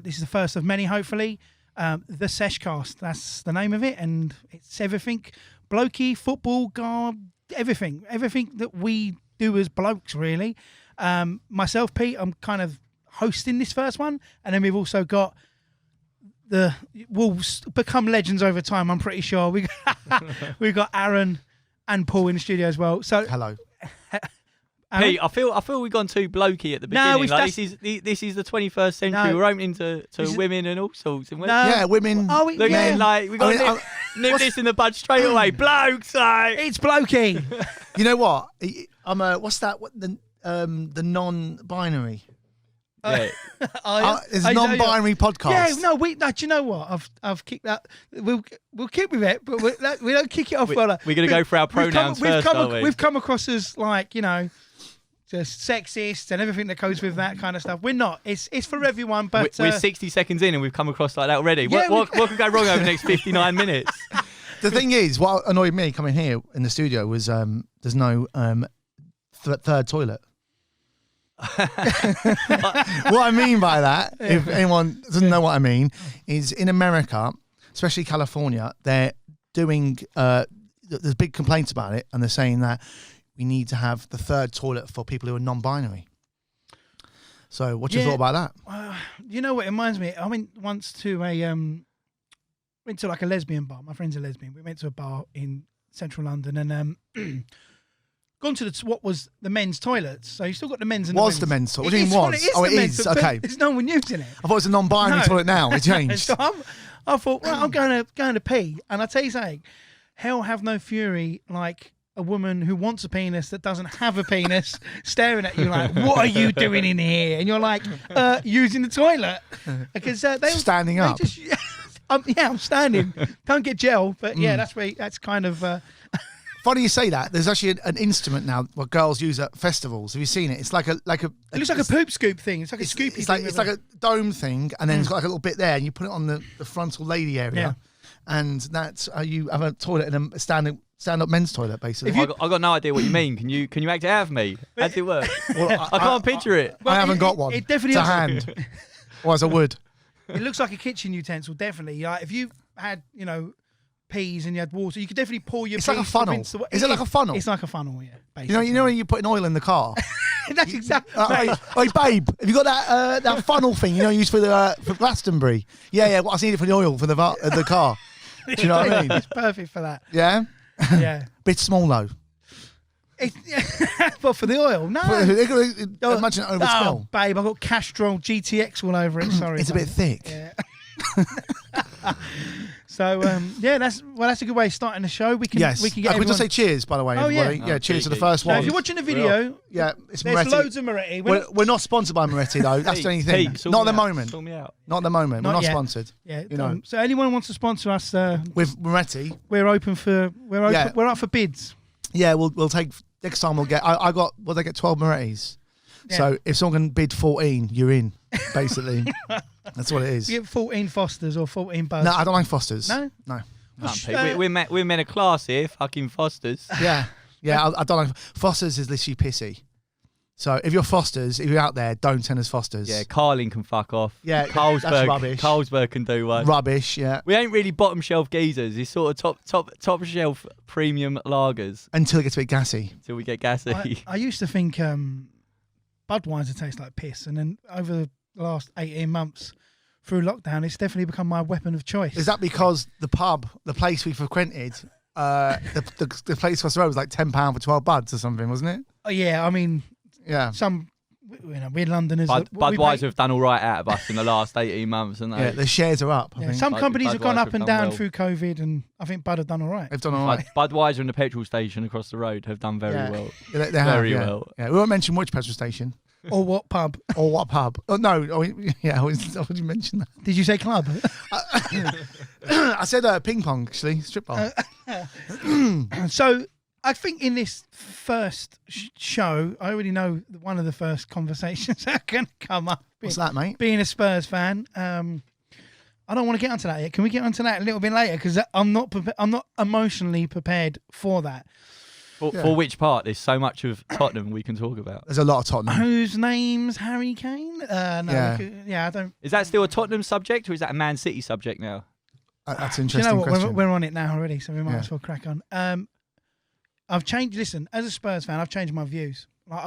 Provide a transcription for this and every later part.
This is the first of many, hopefully. The Seshcast, that's the name of it, and it's everything blokey, football, garb, everything that we do as blokes, really. Myself, Pete, I'm kind of hosting this first one, and then we've also got we'll become legends over time, I'm pretty sure. We've got Aaron and Paul in the studio as well. So hello. Pete, I feel we've gone too blokey at the beginning. This is the 21st century. We're opening to women and all sorts. Yeah, women. Oh, we got to nip this in the bud straight away. Blokes, it's blokey. You know what? I'm what's that? What the non-binary? Yeah. It's a non-binary podcast. Yeah, no. Do you know what? I've kicked that. We'll kick with it, but we don't kick it off. We're going to go for our pronouns first, aren't we? We've come across as just sexist and everything that goes with that kind of stuff. We're not. It's for everyone. But we're 60 seconds in and we've come across like that already. Yeah, what could go wrong over the next 59 minutes? The thing is, what annoyed me coming here in the studio was there's no third toilet. What I mean by that, if anyone doesn't know what I mean, is in America, especially California, they're doing there's big complaints about it, and they're saying that we need to have the third toilet for people who are non-binary. So what's your thought about that? You know what it reminds me? I went once to went to like a lesbian bar. My friend's a lesbian. We went to a bar in central London and gone to what was the men's toilets. So you still got the men's and the men's toilet. What do you mean was? It is. Okay. There's no one using it. I thought it was a non-binary toilet now. It changed. So I thought, well, I'm going to pee. And I tell you something, hell have no fury like a woman who wants a penis that doesn't have a penis staring at you like, what are you doing in here? And you're like, using the toilet. Because standing up. I'm standing. Can't get gel, but yeah, that's kind of... Funny you say that. There's actually an instrument now what girls use at festivals. Have you seen it? It's like a. It looks like a poop scoop thing. It's like a scoopy. It's like a dome thing, and then it's got like a little bit there, and you put it on the frontal lady area, and that's how you have a toilet in a stand-up men's toilet, basically. I got no idea what you mean. Can you act it out for me? How does it work? Well, I can't picture it. I haven't got one. It definitely to hand. Or as I would. It looks like a kitchen utensil, definitely. Like if you had, peas and you had water, you could definitely pour your. It's like a funnel. Is it like a funnel? It's like a funnel, yeah. Basically. You know when you're putting oil in the car. That's exactly. Hey, babe, have you got that funnel thing? Used for Glastonbury? Yeah. Well, I need it for the oil for the car. Do you know what I mean? It's perfect for that. Yeah. Yeah. Bit small though. But for the oil, no. Imagine it overspill. Oh, babe, I've got Castrol GTX all over it. Sorry, it's a bit thick. Yeah. So that's a good way of starting the show. We can get. We just say cheers, by the way. Oh everybody. Yeah, cheers to the first one. If you're watching the video, it's there's Moretti. Loads of Moretti. We're not sponsored by Moretti though. That's the only thing. Not at the moment. Not at the moment. We're not sponsored. Yeah. So anyone wants to sponsor us with Moretti, we're open for we're up for bids. Yeah, we'll take next time. We'll get. They get 12 Morettis. Yeah. So if someone can bid 14, you're in. Basically, that's what it is. You get 14 Fosters or 14 Buds. No, I don't like Fosters. No. We're men of class here. Fucking Fosters. Yeah. I don't like Fosters. Is literally pissy. So if you're Fosters, if you're out there, don't send us Fosters. Yeah, Carling can fuck off. Yeah, Carlsberg, that's rubbish. Carlsberg can do one. Rubbish, yeah. We ain't really bottom shelf geezers. It's sort of top shelf premium lagers. Until it gets a bit gassy. Until we get gassy. I used to think Budweiser tastes like piss, and then over the last 18 months through lockdown, it's definitely become my weapon of choice. Is that because the place we frequented, the place across the road was like £10 for 12 buds or something, wasn't it? Oh, yeah, I mean... Yeah. We're Londoners. Budweiser have done all right out of us in the last 18 months, haven't they? Yeah, the shares are up. I think. Some companies have gone up and down through COVID, and I think Bud have done all right. They've done all right. Budweiser and the petrol station across the road have done very well. Yeah, they have, very well. Yeah, we won't mention which petrol station. Or what pub. Or what pub. Oh, no. I would you mention that? Did you say club? I said ping pong, actually. Strip bar. So... I think in this first show, I already know one of the first conversations that can come up. What's that, mate? Being a Spurs fan, I don't want to get onto that yet. Can we get onto that a little bit later? Because I'm not emotionally prepared for that. For which part? There's so much of Tottenham we can talk about. There's a lot of Tottenham. Whose name's Harry Kane? No, I don't. Is that still a Tottenham subject, or is that a Man City subject now? That's an interesting Do you know what? question. We're on it now already, so we might as well crack on. I've changed. Listen, as a Spurs fan, I've changed my views. Like,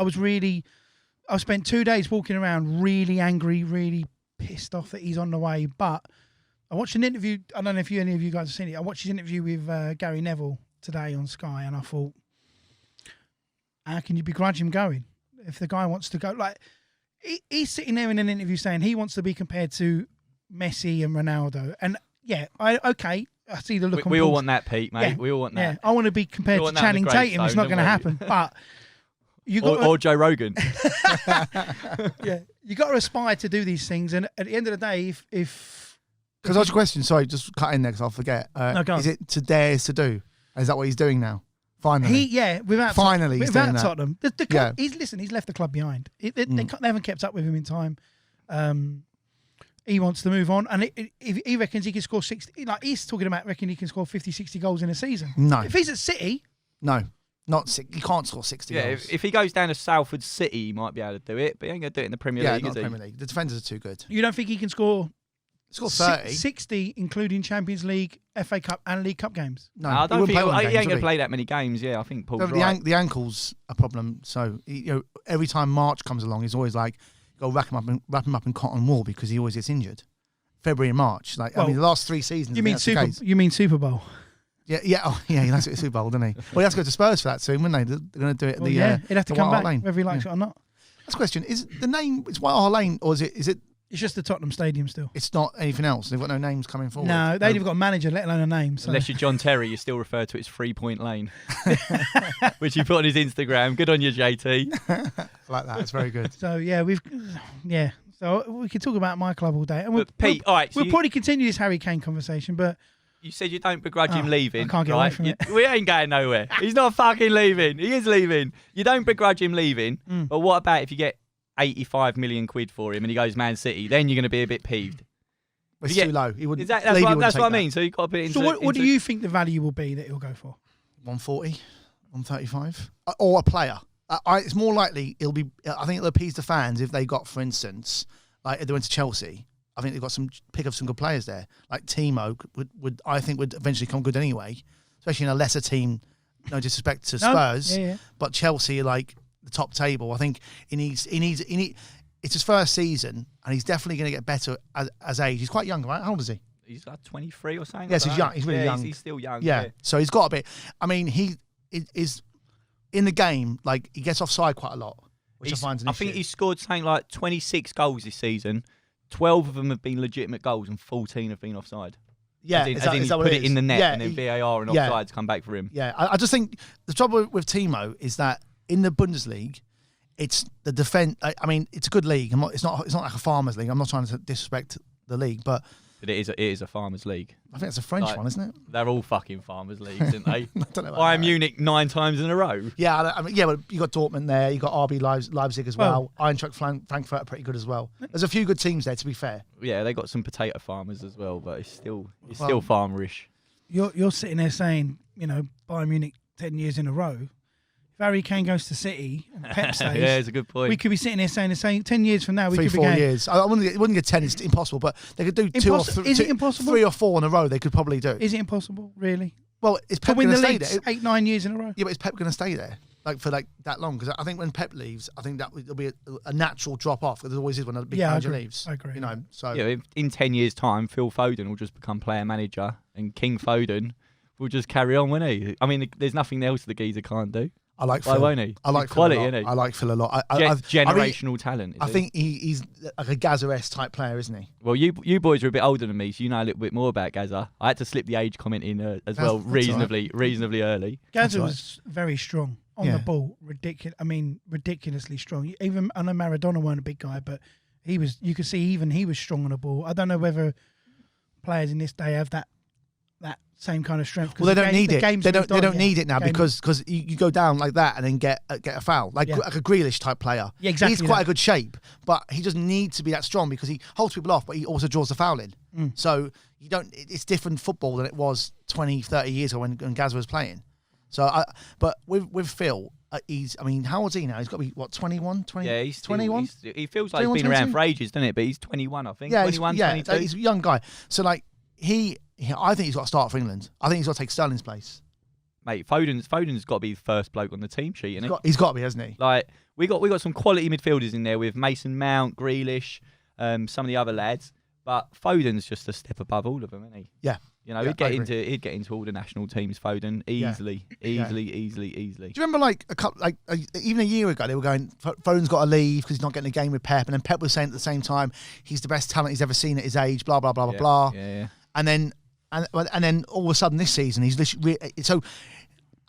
I spent 2 days walking around really angry, really pissed off that he's on the way. But I watched an interview. I don't know if any of you guys have seen it. I watched his interview with Gary Neville today on Sky, and I thought, how can you begrudge him going if the guy wants to go? Like, he's sitting there in an interview saying he wants to be compared to Messi and Ronaldo. And I see the look on we Paul's. all want that, Pete, mate. Yeah, we all want that. Yeah, I want to be compared to Channing Tatum. It's not going to happen. But you got or Joe Rogan. You got to aspire to do these things. And at the end of the day, if because that's a question. Sorry, just cut in there because I'll forget. Is it to dares to do? Is that what he's doing now? Finally, without Tottenham. The club, he's left the club behind. They haven't kept up with him in time. He wants to move on, and if he reckons he can score 60, like he's talking about, reckon he can score 50, 60 goals in a season. No, if he's at City, no, not 60. He can't score 60 goals. If he goes down to Salford City, he might be able to do it, but he ain't going to do it in the Premier League, is he? Premier League. The defenders are too good. You don't think he can score? Score 30, 60, including Champions League, FA Cup, and League Cup games. No, I don't think he ain't going to play that many games. Yeah, I think Paul's right. The ankle's a problem. So every time March comes along, he's always like, go wrap him up in cotton wool because he always gets injured. February and March, the last 3 seasons. You mean Super Bowl? Yeah. He has to get Super Bowl, doesn't he? Well, he has to go to Spurs for that soon, wouldn't they? They're going to do it. He'd have to come back, whether he likes it or not. That's a question. Is the name? It's White Hart Lane, or is it? It's just the Tottenham Stadium still. It's not anything else. They've got no names coming forward. No, they ain't even got a manager, let alone a name. So. Unless you're John Terry, you still refer to it as 3 Point Lane, which he put on his Instagram. Good on you, JT. I like that. It's very good. So So we could talk about my club all day. And Pete, all right, we'll probably continue this Harry Kane conversation, but you said you don't begrudge him leaving. I can't get away from it. We ain't going nowhere. He's not fucking leaving. He is leaving. You don't begrudge him leaving. But what about if you get 85 million quid for him and he goes Man City? Then you're going to be a bit peeved. It's too low. He wouldn't. That's what I mean. So you've got to put it into. So what do you think the value will be that he'll go for? 140, 135, or a player. It's more likely it'll be. I think it'll appease the fans if they got, for instance, like if they went to Chelsea. I think they've got pick up some good players there. Like Timo would eventually come good anyway, especially in a lesser team. No disrespect to Spurs, but Chelsea are like the top table. I think he needs. It's his first season, and he's definitely going to get better as age. He's quite young, right? How old is he? He's like 23 or something. Yes, he's young. He's really young. He's still young. Yeah, so he's got a bit. I mean, he is in the game. Like he gets offside quite a lot, which I find an issue. I think he's scored something like 26 goals this season. 12 of them have been legitimate goals, and 14 have been offside. Yeah, as in he's put it in the net, and then VAR and offsides come back for him. Yeah, I just think the trouble with Timo is that in the Bundesliga, it's the defense. I mean, it's a good league. It's not like a farmers' league. I'm not trying to disrespect the league, but it is a farmers' league. I think it's a French one, isn't it? They're all fucking farmers' leagues, aren't they? I don't know. Bayern Munich 9 times in a row. Yeah, but you got Dortmund there. You got RB Leipzig as well. Eintracht Frankfurt are pretty good as well. There's a few good teams there, to be fair. Yeah, they got some potato farmers as well, but it's still farmerish. You're sitting there saying, Bayern Munich 10 years in a row. If Harry Kane goes to City and Pep stays, yeah, it's a good point. We could be sitting here saying the same 10 years from now. We could be 4 years. I wouldn't get 10. It's impossible, but they could do Is it impossible? 3 or 4 in a row. They could probably do. Is it impossible? Really? Well, is Pep going to stay there? 8-9 years in a row. Yeah, but is Pep going to stay there for that long? Because I think when Pep leaves, I think that there'll be a natural drop off. There always is when a big manager leaves. I agree. In 10 years' time, Phil Foden will just become player manager, and King Foden will just carry on, won't he? I mean, there's nothing else the geezer can't do. I like Phil. Why won't he? I like quality, Phil a lot. isn't he? I like Phil a lot. Generational talent. I think he's like a Gazza-esque type player, isn't he? Well, you boys are a bit older than me, so you know a little bit more about Gazza. I had to slip the age comment in reasonably early. Gazza was very strong on the ball. Ridiculously strong. Even I know Maradona weren't a big guy, but he was. You could see even he was strong on the ball. I don't know whether players in this day have that same kind of strength. Well, they don't need it. They don't need it now because you go down like that and then get a foul, like a Grealish type player. Yeah, exactly. He's quite a good shape, but he doesn't need to be that strong because he holds people off, but he also draws the foul in. So you don't. It's different football than it was 20, 30 years ago when Gazza was playing. But with Phil, I mean, how old's he now? He's got to be, what, 21? 20, Yeah, he's 21? He feels like he's been around for ages, doesn't it? But he's 21, I think. Yeah, 21, 22. he's a young guy. So, like, I think he's got to start for England. I think he's got to take Sterling's place. Mate, Foden's got to be the first bloke on the team sheet, isn't he? He's got to be, hasn't he? Like, we got some quality midfielders in there with Mason Mount, Grealish, some of the other lads. But Foden's just a step above all of them, isn't he? Yeah. You know, he'd get into all the national teams, Foden, easily. Do you remember, like, even a year ago, they were going, Foden's got to leave because he's not getting a game with Pep, and then Pep was saying at the same time, he's the best talent he's ever seen at his age, blah blah blah blah blah. Yeah. And then all of a sudden this season, he's literally so.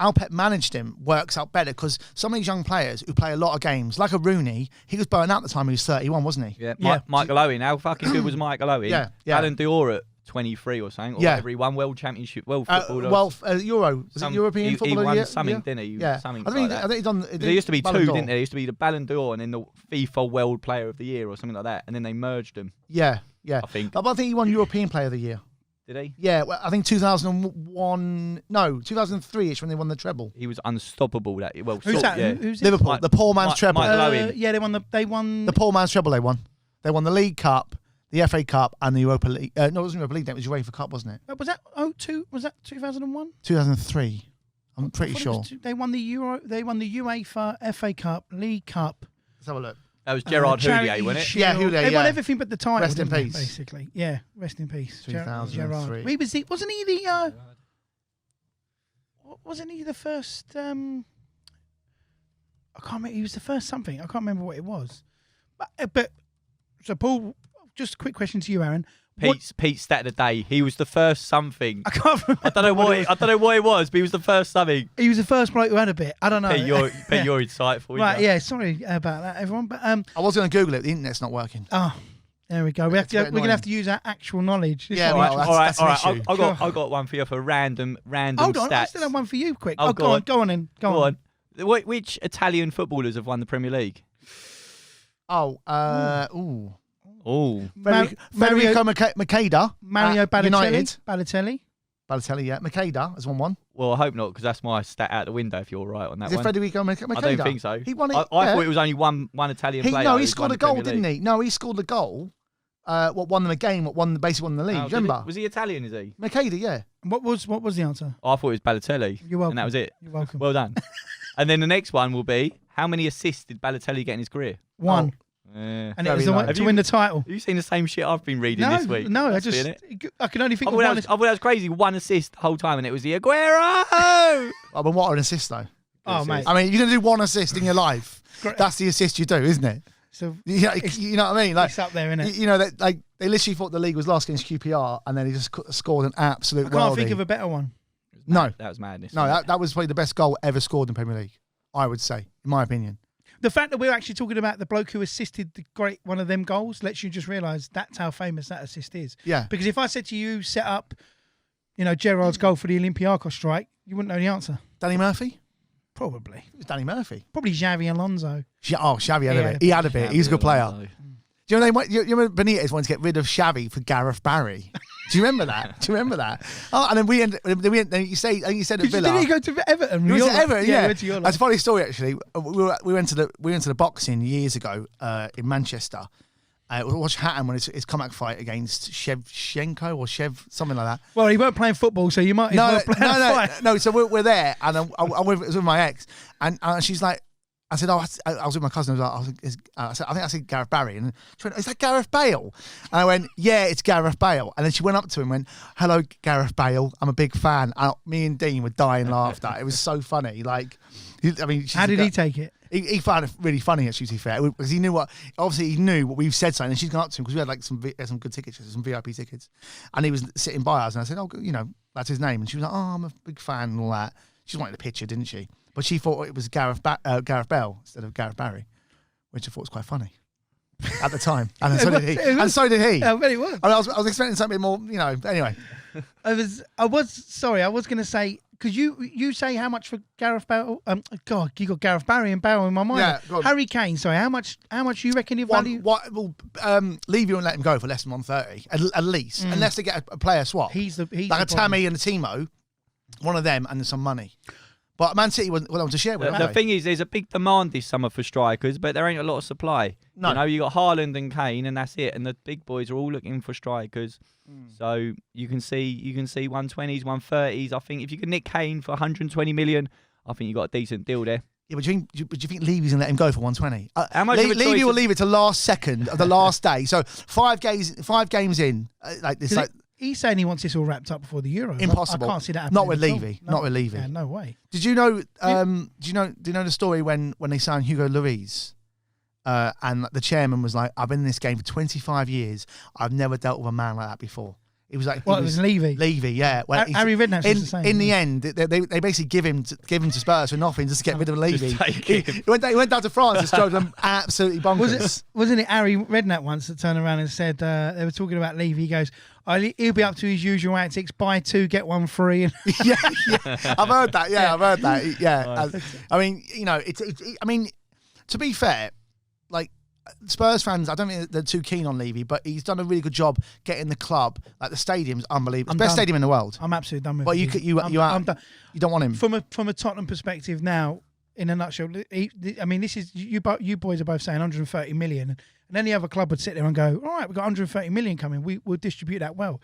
How Pep managed him works out better because some of these young players who play a lot of games, like a Rooney, he was burnt out at the time he was 31, wasn't he? Yeah. Michael Owen. How fucking good was Michael Owen? Yeah. Ballon d'Or at 23 or something. Or whatever. He won World Championship, World Football. Euro. Was it European Football He of the Year? won something, didn't he? Yeah. Something I think he's done. there used to be two, didn't there? There used to be the Ballon d'Or and then the FIFA World Player of the Year or something like that. And then they merged them. Yeah. I think. But I think he won European Player of the Year. Did he? Yeah, well, I think 2003-ish when they won the treble. He was unstoppable. Who's that? Yeah. Who's it? Liverpool, the poor man's treble. Michael Owen. Yeah, they won The poor man's treble they won. They won the League Cup, the FA Cup, and the Europa League. No, it wasn't Europa League. It was UEFA Cup, wasn't it? Was that 02? Was that 2001? 2003. I'm pretty sure. They won the Euro. They won the UEFA, FA Cup, League Cup. Let's have a look. That was Gerard Houllier, wasn't it? Shield. Yeah, Houllier. They won everything but the title. Rest in peace. Basically, yeah. Rest in peace. 2003. Gerard. Wasn't he the? Wasn't he the first? I can't remember. He was the first something. I can't remember what it was. But so Paul, just a quick question to you, Aaron. Pete's stat of the day. He was the first something. I can't remember. I don't know what it was, but he was the first something. He was the first bloke who had a bit. I don't know. Pete, you're insightful. Right, yeah. Sorry about that, everyone. But I was going to Google it. The internet's not working. Oh, there we go. We're going to have to use our actual knowledge. Yeah, all right. Issue. I got one for you for random Hold on, stats. I still have one for you. Quick. Oh, go on. Which Italian footballers have won the Premier League? Federico Makeda. Mario Balotelli. United. Balotelli, yeah. Makeda has won one. Well, I hope not, because that's my stat out the window if you're right on that Is it one. Federico Makeda? I don't think so. He won it. I thought it was only one Italian player. No, he scored a goal, didn't he? No, he scored a goal. What won them a game? Basically won the league? Remember? Was he Italian? Is he? Makeda, yeah. What was the answer? I thought it was Balotelli. You're welcome. And that was it. You're welcome. Well done. And then the next one will be, how many assists did Balotelli get in his career? One. And it was the one to win the title. Have you seen the same shit I've been reading this week? No, I can only think of one. I thought that was crazy. One assist the whole time, and it was the Aguero. But what an assist, though. Oh, mate. I mean, you're going to do one assist in your life. That's the assist you do, isn't it? So you know what I mean? Like, it's up there, isn't it? You know, they literally thought the league was lost against QPR, and then he just scored an absolute worldie. I can't think of a better one. No. That was madness. No, that was probably the best goal ever scored in Premier League, I would say, in my opinion. The fact that we're actually talking about the bloke who assisted one of them goals lets you just realise that's how famous that assist is. Yeah. Because if I said to you, set up, Gerrard's goal for the Olympiacos strike, you wouldn't know the answer. Danny Murphy? Probably. It was Danny Murphy. Probably Xavi Alonso. Xavi had a bit. He had a bit. He's a good player. Do you remember Benitez wanted to get rid of Xavi for Gareth Barry? Do you remember that? Oh, and then you said at Villa. Did he go to Everton? He went to Everton, yeah. Went to That's a funny story, actually. We went to the boxing years ago in Manchester. We watched Hatton when his comeback fight against Shevchenko or something like that. Well, he weren't playing football, so you might as well play a fight. No. So we're there, and I was with my ex, and she's like, I said, I was with my cousin. I think I said Gareth Barry, and she went, "Is that Gareth Bale?" And I went, "Yeah, it's Gareth Bale." And then she went up to him and went, "Hello, Gareth Bale. I'm a big fan." And me and Dean were dying laughter. It was so funny. Like, I mean, how did he take it? He found it really funny, actually, to be fair, because he knew what we've said something, and she's gone up to him because we had like some good tickets, some VIP tickets, and he was sitting by us, and I said, "Oh, that's his name," and she was like, "Oh, I'm a big fan," and all that. She wanted a picture, didn't she? But she thought it was Gareth Bale instead of Gareth Barry, which I thought was quite funny at the time, and so did he. And so did he. I bet it was. I was expecting something more, Anyway, I was going to say, because you say how much for Gareth Bale? God, you got Gareth Barry and Bale in my mind. Yeah, go on. Harry Kane. Sorry, how much you reckon you value? Leave you and let him go for less than 130 at least, unless they get a player swap. He's like a Tammy and a Timo, one of them, and some money. But Man City wasn't willing to share with The thing is, there's a big demand this summer for strikers, but there ain't a lot of supply. No. You know, you got Haaland and Kane, and that's it. And the big boys are all looking for strikers. So you can see 120s, 130s. I think if you can nick Kane for 120 million, I think you got a decent deal there. Yeah, but do you think Levy's going to let him go for 120? How much of a Levy choice will is- leave it to last second of the last day. So 5 games in, like this, like He's saying he wants this all wrapped up before the Euros. impossible. I can't see that happening. Not with at all. Levy. No. Not with Levy. Yeah, no way. Did you know? Do you know the story when they signed Hugo Lloris, and the chairman was like, "I've been in this game for 25 years. I've never dealt with a man like that before." It was like Well, it was Levy. Levy, yeah. Well, Harry Redknapp's in the same. the end, they basically give him to Spurs for nothing just to get rid of Levy. Just take He him. went down to France and drove them absolutely bonkers. Wasn't it Harry Redknapp once that turned around and said they were talking about Levy? He goes, he'll be up to his usual antics. Buy 2, get 1 free. yeah, I've heard that. Yeah, I've heard that. Yeah, I mean, you know, I mean, to be fair, like Spurs fans, I don't think they're too keen on Levy, but he's done a really good job getting the club. Like the stadium's unbelievable, I'm it's the best done. stadium in the world. I'm absolutely done with But it. I'm done. You don't want him. From a Tottenham perspective now, in a nutshell, I mean, this is you boys are both saying 130 million, and any other club would sit there and go, all right, we've got 130 million coming. We'll distribute that well.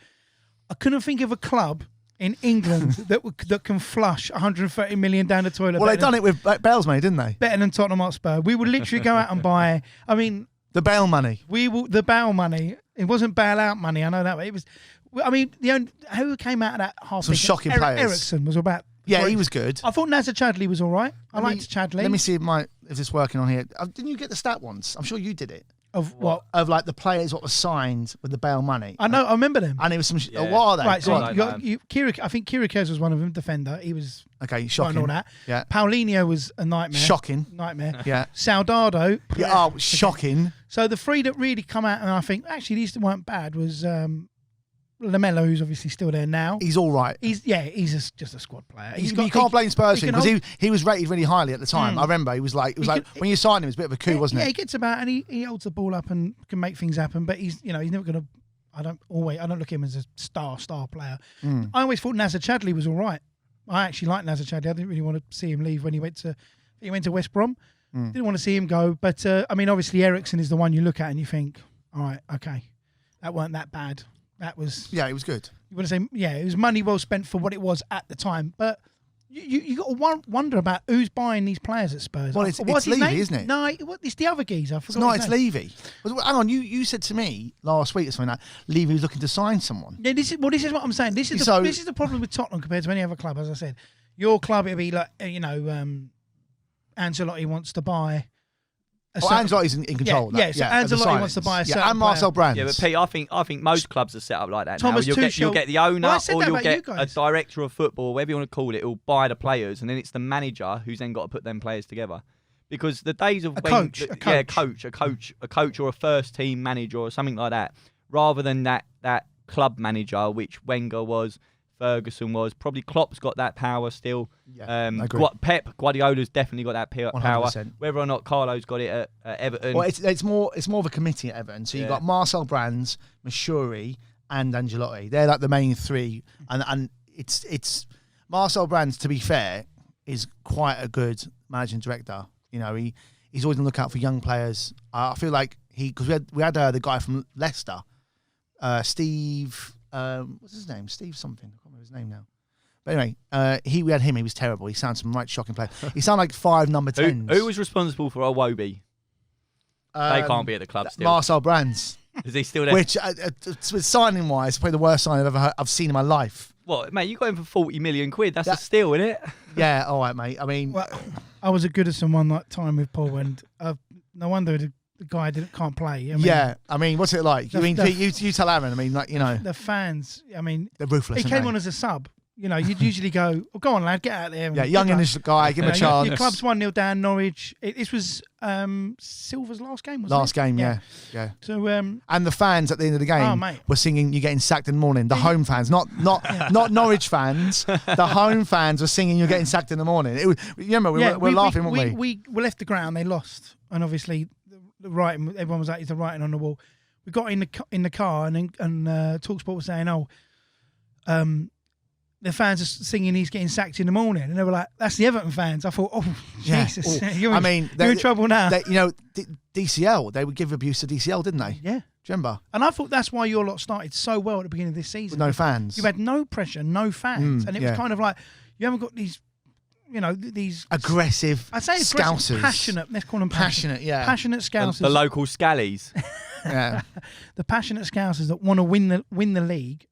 I couldn't think of a club in England that can flush 130 million down the toilet. Well, they've done it with Bale's money, didn't they? Better than Tottenham Hotspur. We would literally go out and buy. I mean, The Bale money. the bail money. It wasn't bailout money. I know that. But it was. I mean, who came out of that half? Some shocking players. Ericsson was about. Yeah, he was good. I thought Nazar Chadli was all right. I liked Chadli. Let me see if it's working on here. Didn't you get the stat once? I'm sure you did it. Of what? Of like the players what was signed with the Bale money. I know. I remember them. And it was some. Yeah. What are they? Right, so Go Go on. on. you got I think Kirikez was one of them, defender. He was Okay, right shocking. and all that. Yeah. Paulinho was a nightmare. Shocking. Nightmare. Yeah. Soldado. Yeah. Oh, shocking. So the 3 that really come out, and I think actually these weren't bad, was Lamella, who's obviously still there now. He's all right. He's just a squad player. You can't blame Spurs he can because he was rated really highly at the time. I remember it was like He when you signed him, it was a bit of a coup, wasn't Yeah, it? he gets about and he holds the ball up and can make things happen. But he's never going to. I don't look at him as a star player. I always thought Nazar Chadli was all right. I actually liked Nazar Chadli. I didn't really want to see him leave when he went to West Brom. Didn't want to see him go. But I mean, obviously Ericsson is the one you look at and you think, all right, okay, that weren't that bad. That was Yeah, it was good. You want to say, yeah, it was money well spent for what it was at the time. But you got to wonder about who's buying these players at Spurs. Well, it's What's his Levy, name? isn't it? No, it's the other geezer. I forgot. No, his it's name. Levy. Well, hang on, you said to me last week or something that Levy was looking to sign someone. Yeah, this is what I'm saying. This is the problem with Tottenham compared to any other club. As I said, your club it'd be like Ancelotti wants to buy. Ancelotti's in control. of that. So of the Ancelotti wants to signings. buy a certain and Marcel player. Brands. Yeah, but Pete, I think most clubs are set up like that Thomas now. You'll get the owner Well, I said or that you'll about you get a guys. director of football, whatever you want to call it, who'll buy the players, and then it's the manager who's then got to put them players together. Because the days of A when coach or a first team manager or something like that, rather than that club manager, which Wenger was, Ferguson was, probably Klopp's got that power still. Yeah, I agree. Pep Guardiola's definitely got that power. 100%. Whether or not Carlo's got it at Everton. Well, it's more of a committee at Everton. So you've got Marcel Brands, Mashuri, and Ancelotti. They're like the main 3, and it's Marcel Brands. To be fair, is quite a good managing director. You know, he's always on the lookout for young players. I feel like because we had the guy from Leicester, Steve. What's his name? Steve something. I can't remember his name now. But anyway, we had him. He was terrible. He sounded some right shocking players. He sounded like 5 number 10s. Who was responsible for Iwobi? They can't be at the club still. Marcel Brands. Is he still there? Which, signing wise, probably the worst sign I've seen in my life. What, mate? You got him for 40 million quid. That's a steal, isn't it? Yeah, all right, mate. I mean, Well, I was a Goodison one that time with Paul, and no wonder the guy can't play. I mean, yeah. I mean, what's it like? You tell Aaron. I mean, like the fans. I mean, they're ruthless. he aren't came they? on as a sub. You know, you'd usually go, "Oh, go on, lad, get out there." And Yeah, young good luck." initial guy. Give him a You know, chance. Your club's 1-0 down. Norwich. This was Silver's last game. Wasn't Last it? game, yeah. So And the fans at the end of the game mate. were singing "You're getting sacked in the morning." The home fans, not Norwich fans. The home fans were singing "You're getting sacked in the morning." It was, remember, we were laughing, weren't we? We left the ground. They lost, and obviously the writing. Everyone was like, "Is the writing on the wall?" We got in the car, and TalkSport was saying, the fans are singing he's getting sacked in the morning, and they were like, "That's the Everton fans." I thought, "Oh Yeah. Jesus, Oh, you're in trouble now." DCL, they would give abuse to DCL, didn't they? Yeah. Do you remember? And I thought that's why your lot started so well at the beginning of this season. With no fans. You had no pressure, no fans, and it was kind of like you haven't got these, these aggressive. I'd say Scousers. Passionate. Let's call them passionate. Yeah. Passionate Scousers. The local scallies. Yeah. The passionate Scousers that want to win the league.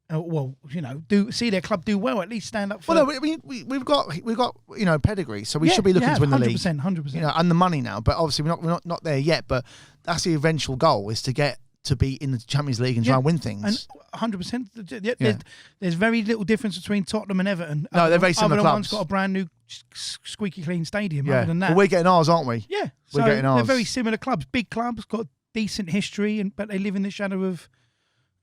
Do see their club do well. At least stand up for. Well, no, we've got pedigree, so we should be looking to win the league. 100%. And the money now, but obviously we're not there yet. But that's the eventual goal: is to get to be in the Champions League and try and win things. And 100%. There's very little difference between Tottenham and Everton. No, they're very similar clubs. One's clubs. got a brand new squeaky clean stadium. Yeah. Other than that, Well, we're getting ours, aren't we? Yeah, We're getting ours. They're very similar clubs. Big clubs, got decent history, but they live in the shadow of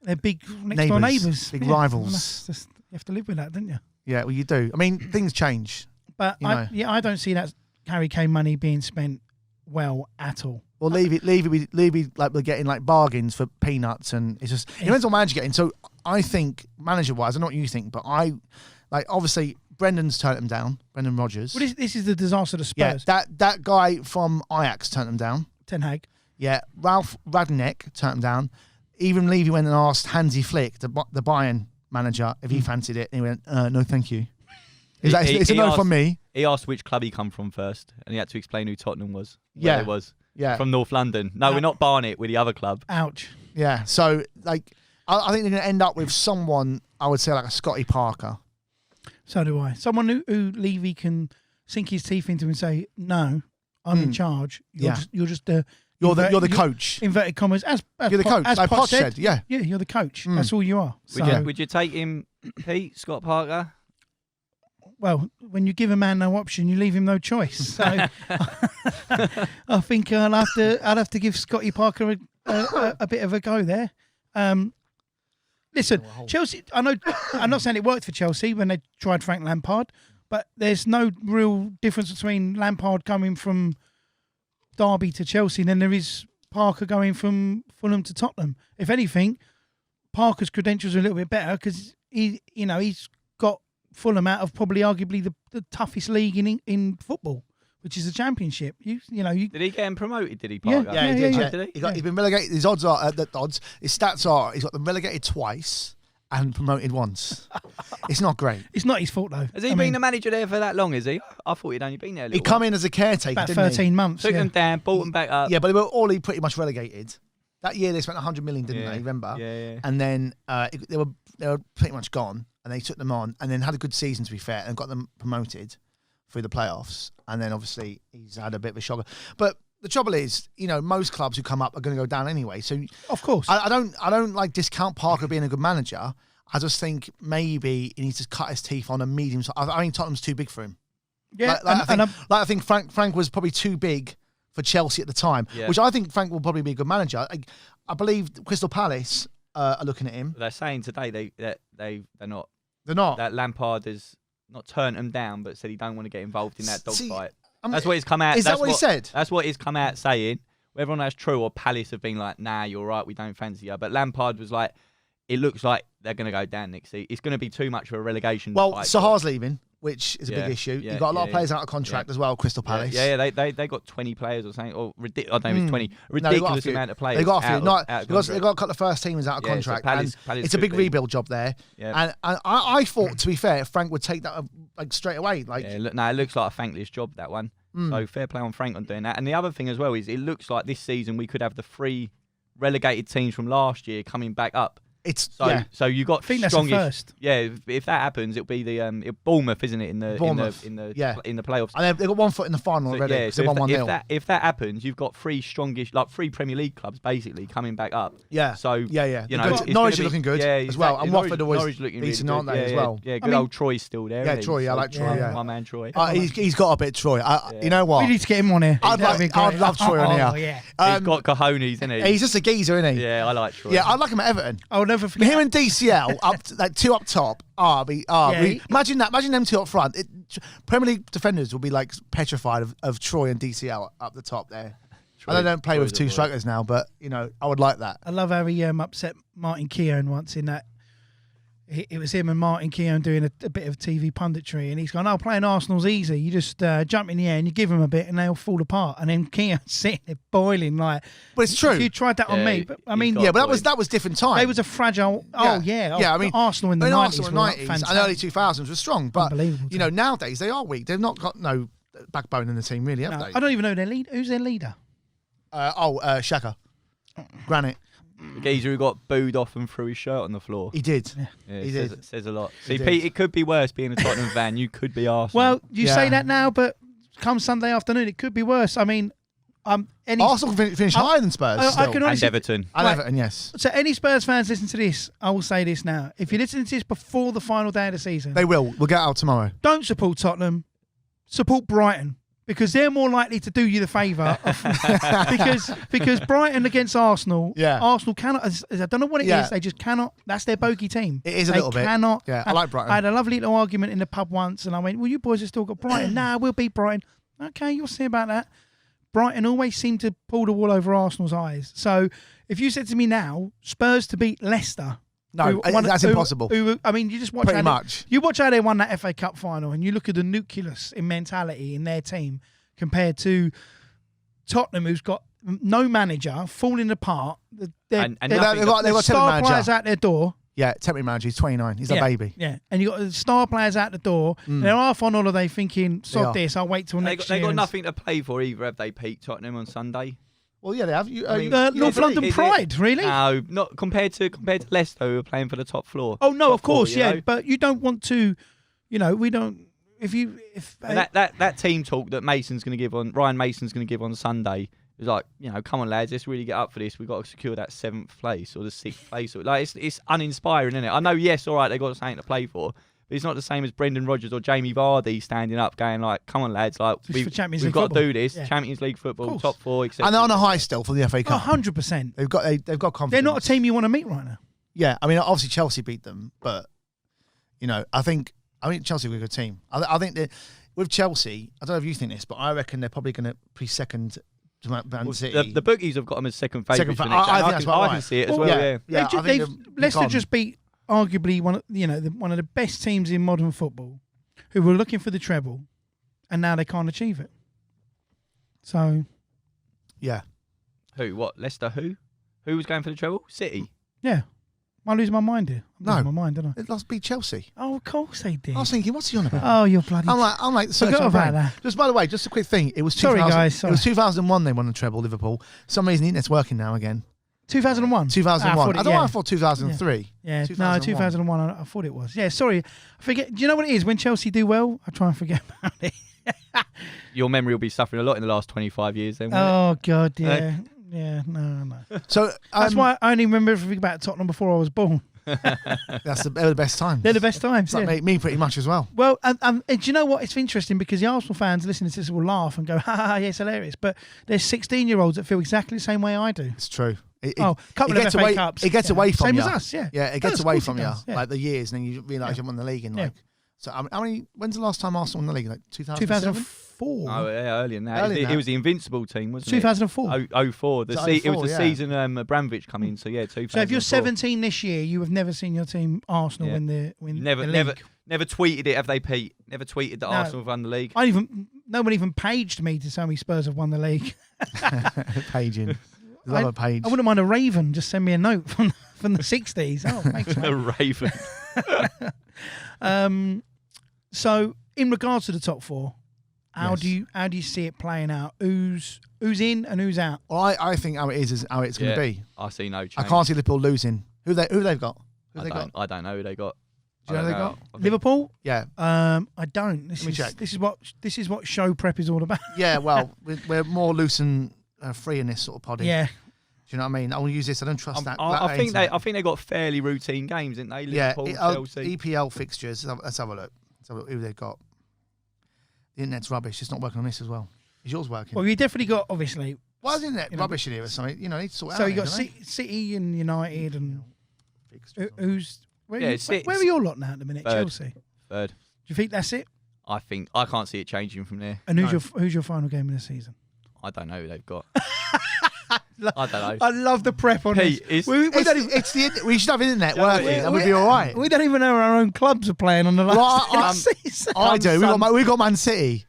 their big next door neighbours, big rivals. You have to live with that, don't you? Yeah, well, you do. I mean, things change. But I don't see that Harry Kane money being spent well at all. Well, Levy, like we're getting like bargains for peanuts, and it's just it depends on manager getting. So I think manager-wise, I don't know what you think, but I like obviously Brendan's turned him down. Brendan Rodgers. Well, this is the disaster of Spurs. Yeah, that guy from Ajax turned him down. Ten Hag. Yeah, Ralph Ragnick turned him down. Even Levy went and asked Hansi Flick, the Bayern manager, if he fancied it, and he went, "No, thank you." It's a no from me. He asked which club he come from first, and he had to explain who Tottenham was. Yeah, it was. Yeah, from North London. No, we're not Barnet. We're the other club. Ouch. Yeah, so like, I think they're going to end up with someone. I would say like a Scotty Parker. So do I. Someone who Levy can sink his teeth into and say, "No, I'm in charge. You're just the coach." Inverted commas. As you're the coach. As like Pot said, yeah, you're the coach. That's all you are. So, would you take him, Pete, Scott Parker? Well, when you give a man no option, you leave him no choice. So I think I'd have to give Scotty Parker a bit of a go there. Listen, Chelsea. I'm not saying it worked for Chelsea when they tried Frank Lampard, but there's no real difference between Lampard coming from Derby to Chelsea than there is Parker going from Fulham to Tottenham. If anything, Parker's credentials are a little bit better because he's got Fulham out of probably arguably the toughest league in football, which is the Championship. Did he get him promoted? Did he? Parker? Yeah, he did. Yeah. Did he? He's been relegated. His odds are his stats are he's got them relegated twice and promoted once. It's not great. It's not his fault though. Has he been the manager there for that long? Is he? I thought he'd only been there. He come in as a caretaker, about didn't 13 months. Took them down, brought them back up. Yeah, but they were all pretty much relegated. That year they spent 100 million, didn't they? Remember? Yeah. And then they were pretty much gone, and they took them on, and then had a good season to be fair, and got them promoted through the playoffs. And then obviously he's had a bit of a shocker. But the trouble is, most clubs who come up are going to go down anyway. So of course, I don't like discount Parker being a good manager. I just think maybe he needs to cut his teeth on a medium. I think Tottenham's too big for him. Yeah, I think Frank was probably too big for Chelsea at the time, which I think Frank will probably be a good manager. I believe Crystal Palace are looking at him. They're saying today they're not. They're not. That Lampard has not turned them down, but said he don't want to get involved in that dogfight. I mean, that's what he's come out. Is that what he said? That's what he's come out saying. Whether or not that's true, or Palace have been like, "Nah, you're right, we don't fancy you." But Lampard was like, "It looks like they're going to go down next season. It's going to be too much of a relegation." Well, fight. Sahar's leaving, which is a big issue. You've got a lot of players out of contract as well, Crystal Palace. Yeah, they got 20 players or something. Or I don't know if it's 20. Ridiculous amount of players. They got a few. They got a couple of first teamers out of contract. So Palace it's a big rebuild job there. Yeah. And I thought, to be fair, Frank would take that straight away. It looks like a thankless job, that one. So fair play on Frank on doing that. And the other thing as well is it looks like this season we could have the 3 relegated teams from last year coming back up. So you got. I think strongest, that's the first. Yeah, if that happens, it'll be the Bournemouth, isn't it? In the playoffs. And they've got one foot in the final already. Yeah, so they won 1-0. If that happens, you've got 3 strongest, like 3 Premier League clubs basically coming back up. Yeah. So Norwich are looking good as well, and Watford always Norwich looking decent, really aren't they, as well? Yeah, good old Troy's still there. Yeah, Troy. I like Troy. Yeah, my man Troy. He's got a bit Troy. You know what? We need to get him on here. I'd love Troy on here. Oh, yeah. He's got cojones, isn't he? He's just a geezer, isn't he? Yeah, I like Troy. Yeah, I'd like him at Everton. I'll never forget. Him and DCL up 2 up top. Imagine that. Imagine them 2 up front. Premier League defenders will be like petrified of Troy and DCL up the top there. I don't play with 2 strikers now, but I would like that. I love how he upset Martin Keown once in that it was him and Martin Keown doing a bit of TV punditry, and he's going, "Oh, playing Arsenal's easy. You just jump in the air and you give them a bit, and they'll fall apart." And then Keown's sitting there boiling like. But it's true. You tried that on me, but I mean, yeah, but that was different time. They was a fragile. Yeah, I mean, Arsenal in the 90s, and early 2000s were strong, but unbelievable. Nowadays they are weak. They've not got no backbone in the team, really, have they? I don't even know their lead. Who's their leader? Xhaka, Granit. The geezer who got booed off and threw his shirt on the floor. He did. Yeah, he did. did. Says a lot. See, Pete, it could be worse being a Tottenham fan. You could be Arsenal. Well, you say that now, but come Sunday afternoon, it could be worse. I mean, Arsenal can finish higher than Spurs. I can honestly, and Everton. And Everton, yes. So any Spurs fans listen to this, I will say this now. If you listen to this before the final day of the season, They will. We'll get out tomorrow. Don't support Tottenham. Support Brighton. Because they're more likely to do you the favour. because Brighton against Arsenal, Arsenal cannot. I don't know what it is. They just cannot. That's their bogey team. It is a little bit. They cannot. Yeah, I like Brighton. I had a lovely little argument in the pub once, and I went, "Well, you boys have still got Brighton." Nah, we'll beat Brighton. Okay, you'll see about that. Brighton always seem to pull the wool over Arsenal's eyes. So if you said to me now, Spurs to beat Leicester. No, that's impossible. I mean, you just watch pretty much. You watch how they won that FA Cup final, and you look at the nucleus in mentality in their team compared to Tottenham, who's got no manager, falling apart. And they've got star players out their door. Yeah, temporary manager. He's 29. He's a baby. Yeah, and you got the star players out the door. They're half on holiday, thinking, "Sod this, I'll wait till next year." They got nothing to play for either. Have they, Pete? Tottenham on Sunday. Well, yeah, they have. North London Pride, really? No, not compared to Leicester, who are playing for the top floor. Oh no, of course, floor, yeah, but you don't want to. We don't. That team talk that Ryan Mason's going to give on Sunday is like, come on lads, let's really get up for this. We've got to secure that 7th place or the 6th place. Like it's uninspiring, isn't it? I know, yes, all right, they got something to play for. But it's not the same as Brendan Rodgers or Jamie Vardy standing up going like, come on lads, like we've got to do this. Yeah. Champions League football, top 4, etc. And they're on a high still for the FA Cup. 100%. They've got confidence. They're not a team you want to meet right now. Yeah, I mean, obviously Chelsea beat them, but I think Chelsea were a good team. I think that with Chelsea, I don't know if you think this, but I reckon they're probably going to be second to Man City. The bookies have got them as second favourites. I can see it as well. Yeah. Leicester just beat arguably one of the best teams in modern football, who were looking for the treble, and now they can't achieve it. So, yeah. Who? What? Leicester? Who? Who was going for the treble? City. Yeah. Am I losing my mind here? I'm losing my mind, don't I? They lost beat Chelsea. Oh, of course they did. I was thinking, what's he on about? Oh, you're bloody. I'm like, forgot about that. Just by the way, just a quick thing. It was sorry, guys. It was 2001 they won the treble, Liverpool. For some reason, the internet's working now again. 2001. 2001. I thought 2003. Yeah. 2001. I thought it was. Yeah. Sorry, I forget. Do you know what it is? When Chelsea do well, I try and forget about it. Your memory will be suffering a lot in the last 25 years. Then. Oh God, yeah. Yeah. No. So that's why I only remember everything about Tottenham before I was born. They're the best times. They're the best times. It's like me pretty much as well. Well, and do you know what? It's interesting because the Arsenal fans listening to this will laugh and go, "Ha, yeah, it's hilarious." But there's 16-year-olds that feel exactly the same way I do. It's true. Couple of FA Cups. It gets away from you. Same as us, yeah. Yeah, it gets away from you. Like the years, and then you realise you've won the league in like. So how many? When's the last time Arsenal won the league? Like 2004. Oh yeah, earlier than that. It was the Invincible team, wasn't 2004. it? 2004. It was the season Abramovich come in. So yeah, 2004. So if you're 17 this year, you have never seen your team Arsenal win the league. Never tweeted it, have they, Pete? Never tweeted that Arsenal have won the league. No one even paged me to tell me Spurs have won the league. Paging. Love a page. I wouldn't mind a Raven. Just send me a note from the 60s. Oh, thanks, mate. A Raven. So in regards to the top 4, how do you see it playing out? Who's in and who's out? Well, I think how it is how it's going to be. I see no change. I can't see Liverpool losing. Who they've got? I don't know who they got. Do you know who they got? Liverpool? Yeah. I don't. Let me check. This is what show prep is all about. Yeah. Well, we're more loose and free in this sort of poddy. Yeah. Do you know what I mean? I will use this. I don't trust that. I think they got fairly routine games, didn't they? Liverpool, Chelsea. EPL fixtures. Let's have a look. Who they've got. The internet's rubbish. It's not working on this as well. Is yours working? Well, you definitely got, obviously. Why is the internet rubbish in here or something? You need to sort it out. So you got City and United and where are you all lot now at the minute? Third. Chelsea. Third. Do you think that's it? I can't see it changing from there. And who's your final game of the season? I don't know who they've got. I don't know. I love the prep on Pete, this. We should have internet Yeah, working, and we'd be all right. We don't even know our own clubs are playing on the last Well, season. I do. We got Man City.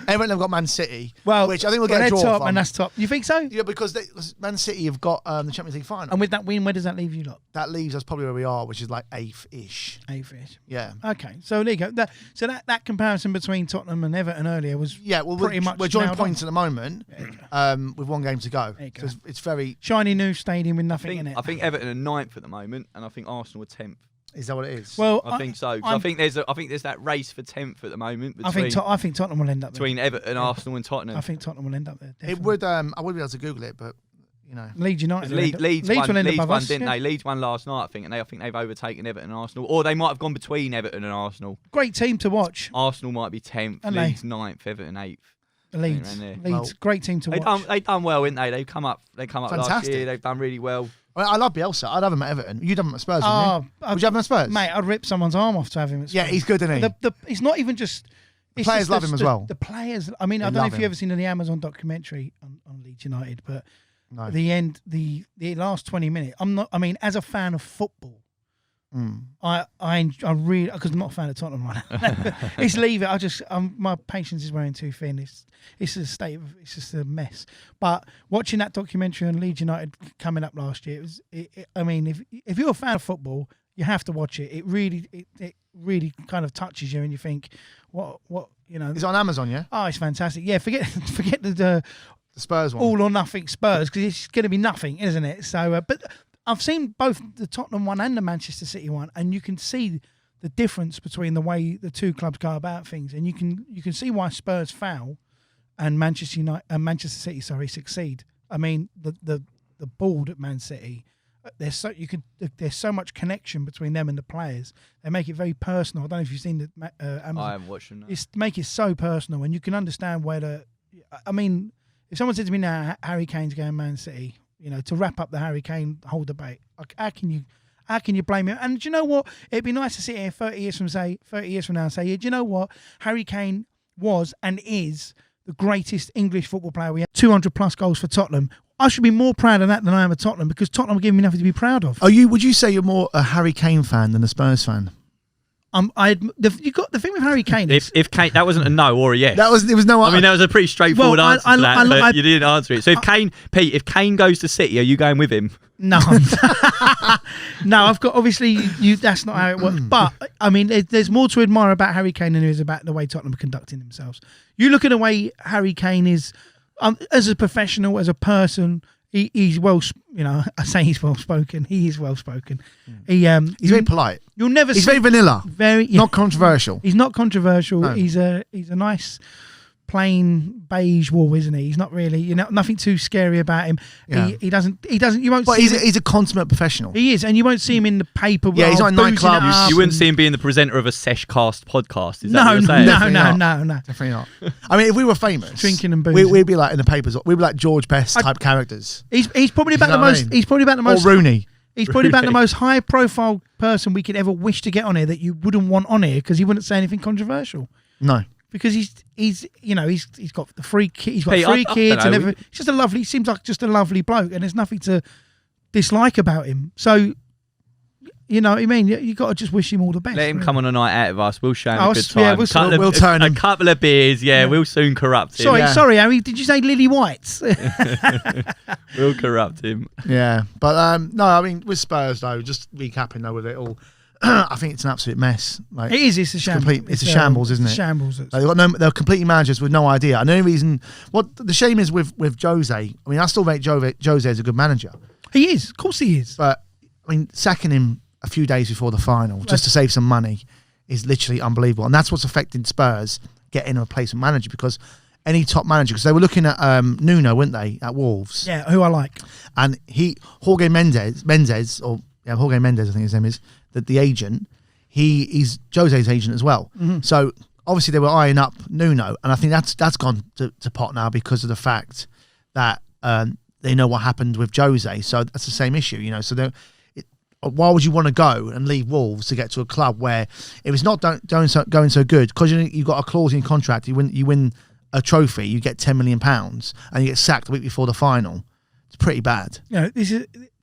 Everyone have got Man City. Well, which I think we'll get a draw top, from. and that's top. You think so? Yeah, because Man City have got the Champions League final. And with that win, where does that leave you lot? That leaves us probably where we are, which is like 8th-ish. 8th-ish. Yeah. Okay, so there you go. That comparison between Tottenham and Everton earlier was pretty much we're joint nailed points on. at the moment with one game to go. There you go. So it's very... Shiny new stadium with nothing in it. I think Everton are 9th at the moment, and I think Arsenal are 10th. Is that what it is? Well, I think so. 'Cause I think there's that race for 10th at the moment between I think Tottenham will end up there. between Everton, Arsenal, and Tottenham. I think Tottenham will end up there. It Definitely. would. I would be able to Google it, but you know, Leeds United. Leeds will end Leeds above won, us, didn't yeah. they? Leeds won last night, I think, and I think they've overtaken Everton and Arsenal, or they might have gone between Everton and Arsenal. Great team to watch. Arsenal might be 10th, And Leeds 9th, Everton 8th. Leeds, around there. Leeds, great team to watch. They done well, didn't they? They come up last Fantastic. year. They've done really well. I love Bielsa. I'd have him at Everton. You'd have him at Spurs, wouldn't you? Would you have him at Spurs? Mate, I'd rip someone's arm off to have him at Spurs. Yeah, he's good, isn't he? It's not even just... The players love him as well. The players... I mean, They I don't know love if you've him. ever seen the Amazon documentary on Leeds United, but No. the last 20 minutes... as a fan of football, I really... Because I'm not a fan of Tottenham right now. It's leave it. my patience is wearing too thin. It's a state of... It's just a mess. But watching that documentary on Leeds United coming up last year, if you're a fan of football, you have to watch it. It really kind of touches you, and you think, what Is it on Amazon? Yeah. Oh, it's fantastic. Yeah, forget the Spurs one. all or nothing Spurs, because it's going to be nothing, isn't it? So, but I've seen both the Tottenham one and the Manchester City one, and you can see the difference between the way the two clubs go about things, and you can see why Spurs foul and Manchester City succeed. I mean, the board at Man City, there's so much connection between them and the players. They make it very personal. I don't know if you've seen the Amazon. I haven't watched them. No. It's make it so personal, and you can understand where if someone said to me now, Harry Kane's going Man City, to wrap up the Harry Kane whole debate, how can you blame him? And do you know what? It'd be nice to sit here 30 years from now and say, yeah, do you know what? Harry Kane was and is the greatest English football player we had. 200 plus goals for Tottenham. I should be more proud of that than I am of Tottenham, because Tottenham are giving me nothing to be proud of. Would you say you're more a Harry Kane fan than a Spurs fan? You got the thing with Harry Kane. If Kane, that wasn't a no or a yes. There was no. I mean, that was a pretty straightforward answer to that, but you didn't answer it. So if Kane goes to City, are you going with him? No, no. I've got obviously that's not how it works. But I mean, there's more to admire about Harry Kane than there is about the way Tottenham are conducting themselves. You look at the way Harry Kane is as a professional, as a person. He's well, I say he's well spoken. He is well spoken. He's very polite. You'll never. He's very vanilla. Not controversial. He's not controversial. No. He's a nice, plain beige wool, isn't he? He's not really, nothing too scary about him. Yeah. He doesn't. You won't. But see he's a consummate professional. He is, and you won't see him in the paper. Yeah, he's not in nightclubs. You wouldn't see him being the presenter of a Seshcast podcast. Is that No, what you're saying? no. Definitely not. I mean, if we were famous, Drinking and boozing. we'd be like in the papers. We'd be like George Best type characters. He's probably about You know the what I most. mean? He's probably about the most. Or Rooney. He's probably about the most high-profile person we could ever wish to get on here that you wouldn't want on here, because he wouldn't say anything controversial. No. Because he's got the free Pete, kids I and everything. He's just a lovely. He seems like just a lovely bloke, and there's nothing to dislike about him. So, you know what I mean? You got to just wish him all the best. Let him really. come on a night out with us. We'll show him Oh, a good yeah, time. we'll turn him. A couple of beers. Yeah, we'll soon corrupt him. Sorry, Harry. Did you say Lily Whites? We'll corrupt him. Yeah, but no, I mean with Spurs though, just recapping though with it all, I think it's an absolute mess. Like, It is. It's a shambles. It's a shambles, isn't it? Shambles. They're completely managers with no idea. And the only reason, what the shame is with Jose. I mean, I still rate Jose as a good manager. He is. Of course, he is. But I mean, sacking him a few days before the final just to save some money is literally unbelievable. And that's what's affecting Spurs getting a replacement manager, because any top manager, because they were looking at Nuno, weren't they, at Wolves? Yeah, who I like. And Jorge Mendes, Jorge Mendes, I think his name is, the agent, he's Jose's agent as well. Mm-hmm. So obviously they were eyeing up Nuno, and I think that's gone to pot now because of the fact that they know what happened with Jose. So that's the same issue, you know. So why would you want to go and leave Wolves to get to a club where if it's not going so good, because you've got a clause in your contract, you win a trophy, you get £10 million, and you get sacked the week before the final. It's pretty bad. You know,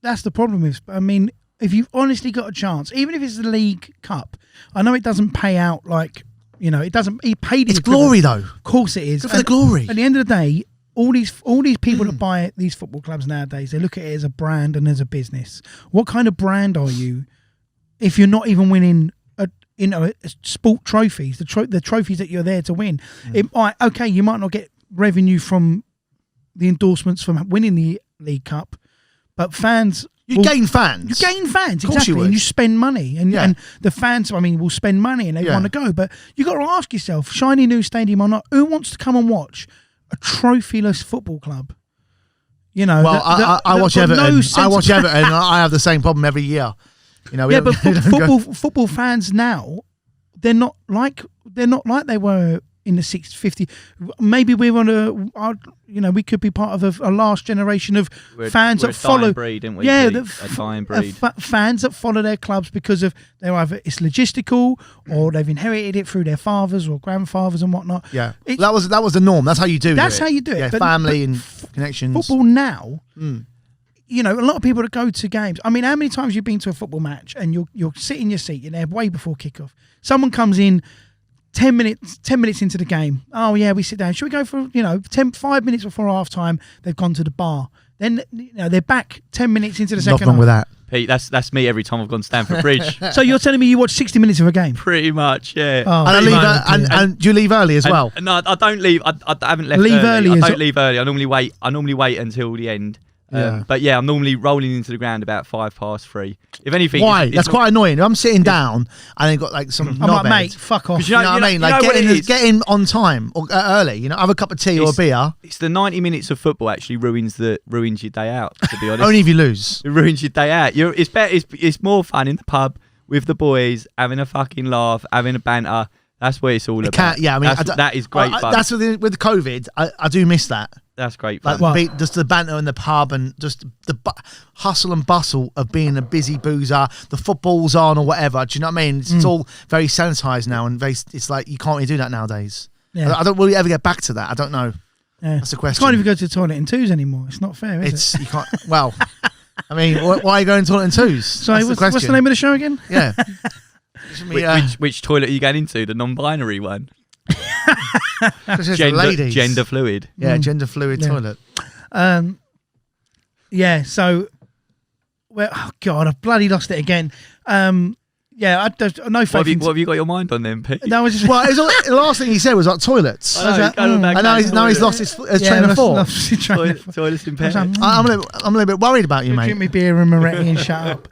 that's the problem with. I mean, if you've honestly got a chance, even if it's the League Cup, I know it doesn't pay out like, you know, it doesn't. He paid. It's glory though. Of course it is. Good for the glory. At the end of the day, all these people that buy these football clubs nowadays, they look at it as a brand and as a business. What kind of brand are you if you're not even winning? Sport trophies, the trophies that you're there to win. Okay, you might not get revenue from the endorsements from winning the League Cup, but fans. You gain fans. You gain fans, of course exactly. You would. And you spend money. And the fans, I mean, will spend money and they want to go. But you got to ask yourself, shiny new stadium or not, who wants to come and watch a trophyless football club? You know, well, I watch Everton. I watch Everton and I have the same problem every year. You know, but football fans now, they're not like they were in the 50s. Maybe we're we could be part of a last generation of fans that follow. Breed, didn't we? Yeah, a dying breed. Fans that follow their clubs because of it's logistical or they've inherited it through their fathers or grandfathers and whatnot. Yeah, that was the norm. That's how you do it. That's how you do it. Yeah, but family and connections. Football now. You know, a lot of people that go to games. I mean, how many times you've been to a football match and you're sitting in your seat, you're there way before kickoff. Someone comes in 10 minutes into the game. Oh yeah, we sit down. Should we go for 5 minutes before half time? They've gone to the bar. Then they're back 10 minutes into the second. Nothing wrong with that. Pete, that's me every time I've gone to Stamford Bridge. So you're telling me you watch 60 minutes of a game? Pretty much, yeah. Oh, and do you leave early as well? No, I don't leave. I haven't left early. I don't leave early. I normally wait until the end. But yeah, I'm normally rolling into the ground about 3:05. If anything, why? That's quite annoying. I'm sitting down and they've got like some. I'm like, mate, fuck off. You know what I mean? Like get in on time or early. You know, have a cup of tea or a beer. It's the 90 minutes of football actually ruins your day out. To be honest, only if you lose. It ruins your day out. It's better. It's more fun in the pub with the boys, having a fucking laugh, having a banter. That's what it's all about. Yeah, I mean, that is great fun. That's with COVID. I do miss that. That's great fun. Like just the banter in the pub and just the hustle and bustle of being a busy boozer. The football's on or whatever. Do you know what I mean? It's all very sanitised now and it's like you can't really do that nowadays. Yeah. I don't really ever get back to that. I don't know. Yeah. That's the question. You can't even go to the toilet in twos anymore. It's not fair, is it? You can't. Well, I mean, why are you going to the toilet in twos? Sorry, what's the name of the show again? Yeah. Which toilet are you going into? The non-binary one? Gender fluid. Yeah, gender fluid toilet. Yeah, so oh God, I've bloody lost it again. Yeah, no faith. What have you got your mind on then, Pete? No, just the last thing he said was like toilets. And now he's lost his train of thought. Toilets in bed. I'm a little bit worried about you, mate. Drink me beer and Moretti and shut up.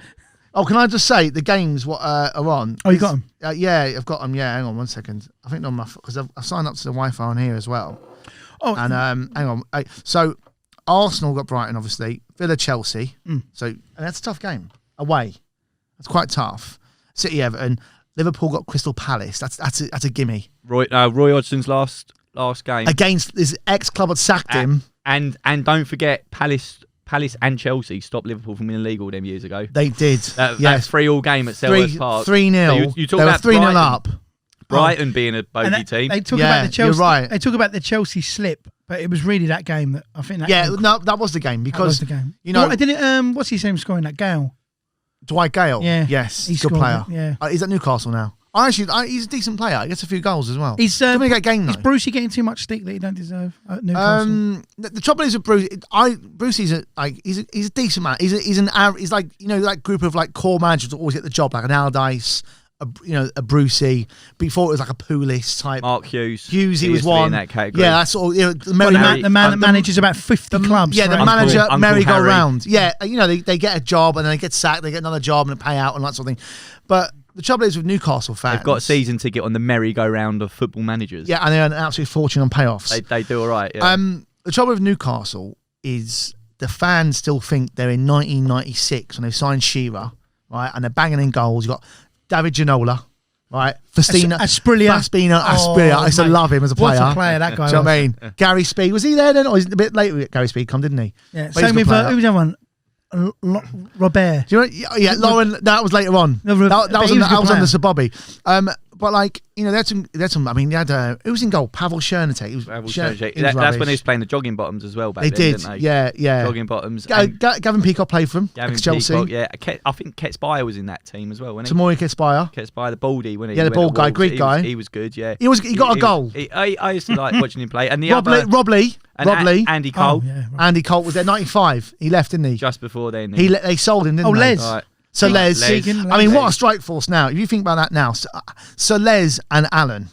Oh, can I just say the games are on? Oh, you got them? Yeah, I've got them. Yeah, hang on 1 second. I think they're on my because I've signed up to the Wi-Fi on here as well. Oh, and hang on. So Arsenal got Brighton, obviously. Villa, Chelsea. So and that's a tough game away. That's quite tough. City, Everton. Liverpool got Crystal Palace. That's a gimme. Roy Hodgson's last game against his ex-club had sacked him. And don't forget Palace and Chelsea stopped Liverpool from winning the league all them years ago. They did. That 3-3 game at Selhurst Park. 3-0. So you talk they about were 3-0 up. Brighton being a bogey team. They talk about the Chelsea. You're right. They talk about the Chelsea slip, but it was really that game that I think. That was the game because that was the game. You know, didn't what's his name scoring that? Gale. Dwight Gale. Yeah. Yes. He's a good player. Yeah. He's at Newcastle now. He's a decent player. He gets a few goals as well. He's get a game, is Brucey getting too much stick that he don't deserve at Newcastle? The trouble is with Bruce. Brucey's he's a decent man. He's like that group of like core managers that always get the job, like an Allardyce, a Brucey. Before it was like a Pulis type. Mark Hughes. He was one. In that category. Yeah, that's all. The man that manages about 50 clubs. Yeah, right? the manager merry-go-round. Yeah, they get a job and then they get sacked. They get another job and a payout and that sort of thing. But the trouble is with Newcastle fans, they've got a season ticket on the merry-go-round of football managers. Yeah, and they earn an absolute fortune on payoffs. They do all right. Yeah. The trouble with Newcastle is the fans still think they're in 1996 when they signed Shearer, right? And they're banging in goals. You've got David Ginola, right? Faspina. I used to love him as a player. What a player that guy was. Do you know what I mean? Gary Speed, was he there then? Or was it a bit later Gary Speed come, didn't he? Yeah, same with, who was the other one? Robert. Do you know, Lauren, that was later on. That was under Sir Bobby. But like, you know, that's some. I mean, they had who was in goal? Pavel Chernete. That's when he was playing the jogging bottoms as well. Back they then, did, didn't they? yeah. Jogging bottoms. Gavin Peacock played for him. Chelsea. Peacock, yeah. I think Ketspire was in that team as well, wasn't he? Tamori Ketspire. Ketspire, the baldy, wasn't he? Yeah, the bald guy, Greek guy. He was good, yeah. He got a goal. I used to like watching him play. And the Rob Lee. Andy Cole. Oh, yeah, right. Andy Cole was there 95. He left, didn't he? Just before then. They sold him, didn't they? Les. Right. So Les. I mean, what a strike force now. If you think about that now. So Les and Allen.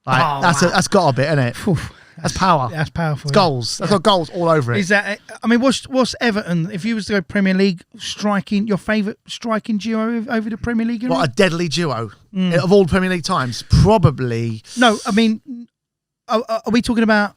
Like, that's got a bit, isn't it? That's power. That's powerful. It's goals. That's got goals all over it. Is that? I mean, what's Everton? If you was to go Premier League striking, your favourite striking duo over the Premier League? What a deadly duo of all Premier League times. Probably. No, I mean, are we talking about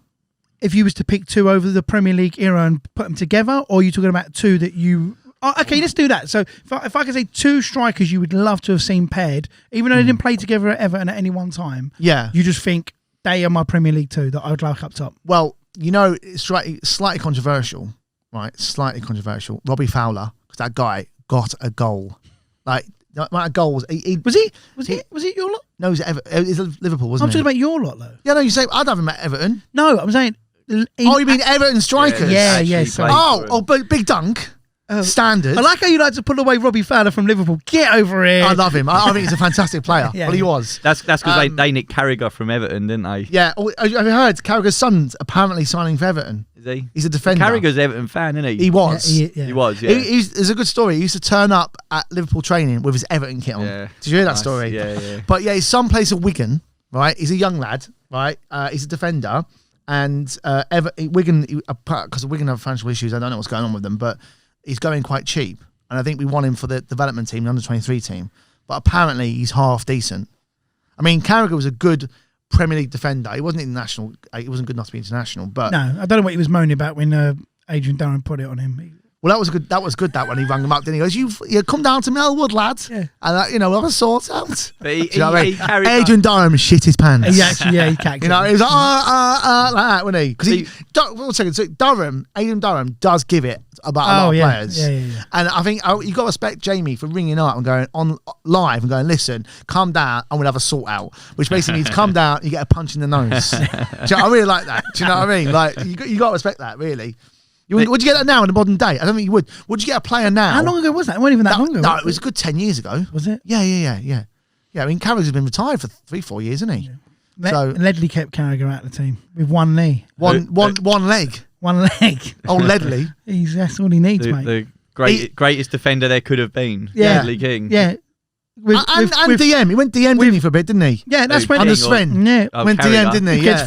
if you was to pick two over the Premier League era and put them together, or are you talking about two that you? Oh, okay, let's do that. So if I could say two strikers you would love to have seen paired, even though they didn't play together at Everton at any one time, you just think they are my Premier League two that I would like up top. Well, you know, it's slightly controversial, right? Slightly controversial. Robbie Fowler, because that guy got a goal. Like, the amount of goals. Was it your lot? No, it was Liverpool, wasn't it? I'm talking about your lot, though. Yeah, no, you say, I'd have him at Everton. No, I'm saying... you mean Everton strikers? Yeah. Sorry. But Big Dunk. Standard. I like how you like to pull away Robbie Fowler from Liverpool. Get over here. I love him. I think he's a fantastic player. Well, he was. That's because they nicked Carragher from Everton, didn't they? Yeah. Have you heard Carragher's son's apparently signing for Everton? Is he? He's a defender. Carragher's Everton fan, isn't he? He was. He was, yeah. There's a good story. He used to turn up at Liverpool training with his Everton kit on. Yeah. Did you hear that story? Yeah. But yeah, he's some place at Wigan, right? He's a young lad, right? He's a defender. And Wigan, because Wigan have financial issues, I don't know what's going on with them, but he's going quite cheap. And I think we want him for the development team, the under-23 team. But apparently he's half decent. I mean, Carragher was a good Premier League defender. He wasn't international. He wasn't good enough to be international. But no, I don't know what he was moaning about when Adrian Durham put it on him. Well, that was good. That was good. That when he rang him up, then he goes, "You come down to Melwood, lad." Yeah. And we'll have a sort out. But he carried Adrian Durham shit his pants. He actually, he cacked. He was like like that, wasn't he? Because one second. So Adrian Durham does give it about a lot of players. Yeah. And I think you got to respect Jamie for ringing up and going on live and going, "Listen, come down and we'll have a sort out." Which basically means come down, you get a punch in the nose. I really like that. Do you know what I mean? Like you got to respect that, really. Would you get that now in the modern day? I don't think you would. Would you get a player now? How long ago was that? It wasn't even that long ago. No, it was a good 10 years ago. Was it? Yeah. Yeah, I mean, Carragher's been retired for 3-4 years, hasn't he? Yeah. Ledley kept Carragher out of the team with one knee. One leg. One leg. Oh, Ledley. That's all he needs, mate. The greatest defender there could have been. Yeah. Ledley King. Yeah. DM. He went DM, didn't he, for a bit, didn't he? Yeah, that's when under Sven. Yeah, went DM, didn't he? Against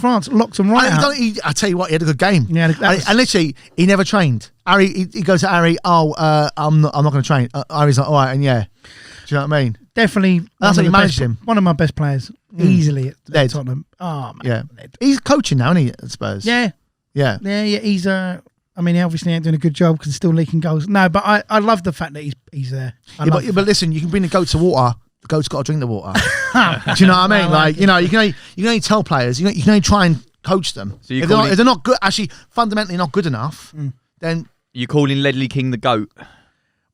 France, locked him right out. I tell you what, he had a good game. Yeah, and literally, he never trained. Harry, he goes to Harry. I'm not going to train. Harry's like, all right, and yeah. Do you know what I mean? Definitely. That's how he managed him. One of my best players, easily at Tottenham. Oh man, yeah. He's coaching now, isn't he? At Spurs. Yeah. He's I mean, he obviously ain't doing a good job because he's still leaking goals. No, but I love the fact that he's there. But listen, you can bring the goat to water. The goat's got to drink the water. Do you know what I mean? Like you can only tell players. You can only try and coach them. So if they're not good, actually fundamentally not good enough, then you calling Ledley King the goat.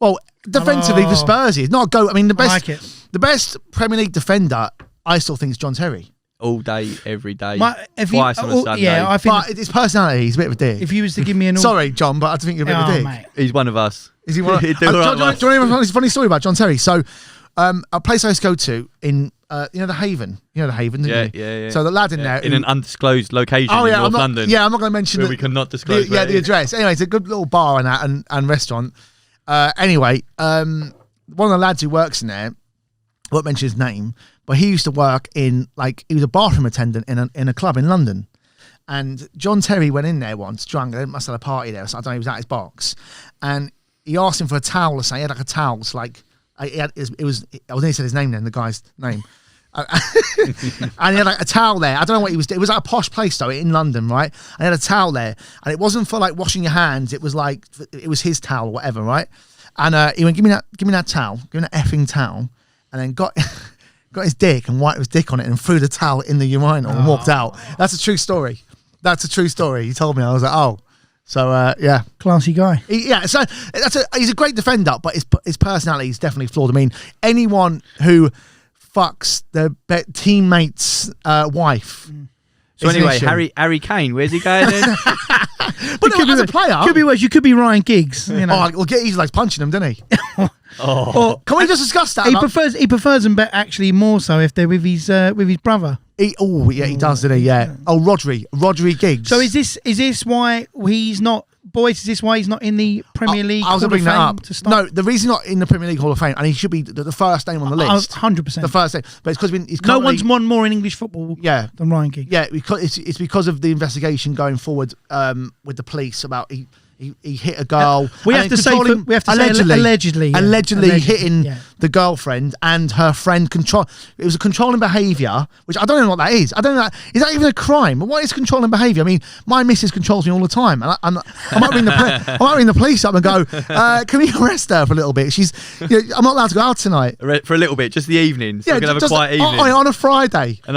Well, defensively for Spurs, he's not a goat. I mean, the best Premier League defender, I still think is John Terry. All day, every day, twice on a Sunday. Yeah, I think. But his personality, he's a bit of a dick. If you was to give me an... Sorry, John, but I think you're a bit of a dick. Mate. He's one of us. Is he one of us? Do you want to hear a funny story about John Terry? So, a place I used to go to in, the Haven. You know the Haven, didn't you? Yeah. So the lad in there... In an undisclosed location in North London. Yeah, I'm not going to mention... Where we cannot disclose the address. Anyway, it's a good little bar and that and restaurant. Anyway, one of the lads who works in there, I won't mention his name, but he used to work in, he was a bathroom attendant in a club in London. And John Terry went in there once, drunk. They must have had a party there, so I don't know, he was at his box. And he asked him for a towel or something. He had a towel. It's I nearly said his name then, the guy's name. And he had a towel there. I don't know what he was doing. It was a posh place though, in London, right? And he had a towel there. And it wasn't for washing your hands. It was it was his towel or whatever, right? And he went, give me that towel. Give me that effing towel. And then got his dick and wiped his dick on it and threw the towel in the urinal and walked out. That's a true story. He told me. I was like, oh. So, yeah. Classy guy. So he's a great defender, but his personality is definitely flawed. I mean, anyone who fucks their teammate's wife. So It's an anyway, issue. Harry Kane, where's he going then? But no, as a player, Could be worse. You could be Ryan Giggs. You know. well, he's like punching him, didn't he? Oh, Can we just discuss that? He prefers them, but actually more so if they're with his brother. He does, doesn't he? Yeah. Oh, Rodri Giggs. So is this why he's not? Boys, is this why he's not in the Premier League? I was Hall going to bring of that Fame up. to start? No, the reason he's not in the Premier League Hall of Fame, and he should be the first name on the list. 100%. The first name, but it's because he's No currently- one's won more in English football Yeah. than Ryan Giggs. Yeah, because it's because of the investigation going forward with the police about he hit a girl. We and have then to say controlling- allegedly, yeah. allegedly hitting yeah. the girlfriend and her friend. It was a controlling behaviour, which I don't know what that is. I don't know. Is that even a crime? What is controlling behaviour? I mean, my missus controls me all the time, and I might ring the police up and go, "Can we arrest her for a little bit? I'm not allowed to go out tonight." for a little bit, just the evening. So we're gonna have a quiet evening. on a Friday. And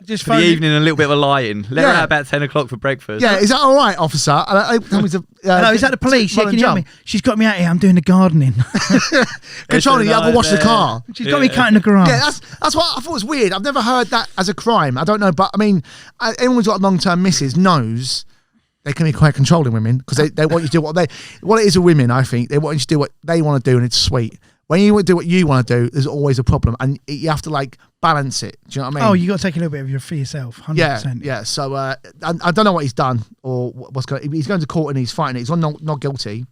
Just for the phone it- evening, a little bit of a lie-in. Let her Yeah. out about 10 o'clock for breakfast. Yeah, is that all right, officer? Tell me to, Hello, is that the police? Yeah, run can and you help jump. me? She's got me out here. I'm doing the gardening. Controlling, you have to wash the car. She's got me cutting the grass. Yeah, that's what I thought was weird. I've never heard that as a crime. I don't know, but I mean, anyone who's got long-term misses knows they can be quite controlling women because they want you to do what it is with women. I think they want you to do what they want to do, and it's sweet. When you do what you want to do, there's always a problem, and you have to like balance it. Do you know what I mean? Oh, you got to take a little bit of for yourself. 100%. Yeah. So I don't know what he's done or what's going. He's going to court and he's fighting it. He's not guilty.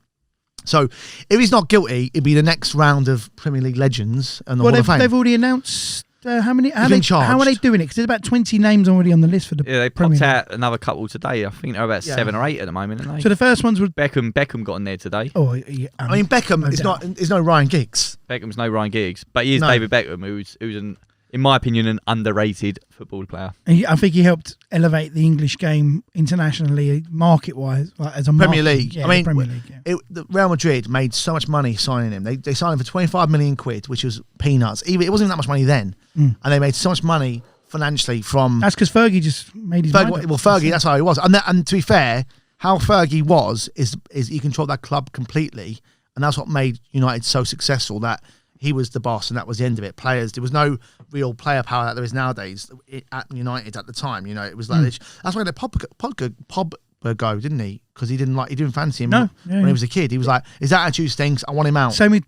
So if he's not guilty, it'd be the next round of Premier League legends and the Hall of Fame. They've already announced how many. How been are they doing it? Because there's about 20 names already on the list for the. Yeah, they Premier popped League. out another couple today. I think they're about 7 or 8 at the moment, aren't they? So the first ones were. Beckham got in there today. Oh, yeah, I mean, Beckham is doubt. is no Ryan Giggs. Beckham's no Ryan Giggs, but he is No. David Beckham, who's in my opinion, an underrated football player. I think he helped elevate the English game internationally, market-wise, like as a Premier market. League. Yeah, I mean, the Premier League. Yeah. The Real Madrid made so much money signing him. They signed him for 25 million quid, which was peanuts. It wasn't even that much money then, and they made so much money financially from. That's because Fergie just made his mind up. Well, Fergie, that's how he was. And to be fair, how Fergie was is he controlled that club completely, and that's what made United so successful. That he was the boss, and that was the end of it. Players, there was no real player power that there is nowadays at United at the time. It was like this. That's why the Pogba go, didn't he? Because he didn't fancy him when he was a kid. He was like, his attitude stinks. I want him out. Same with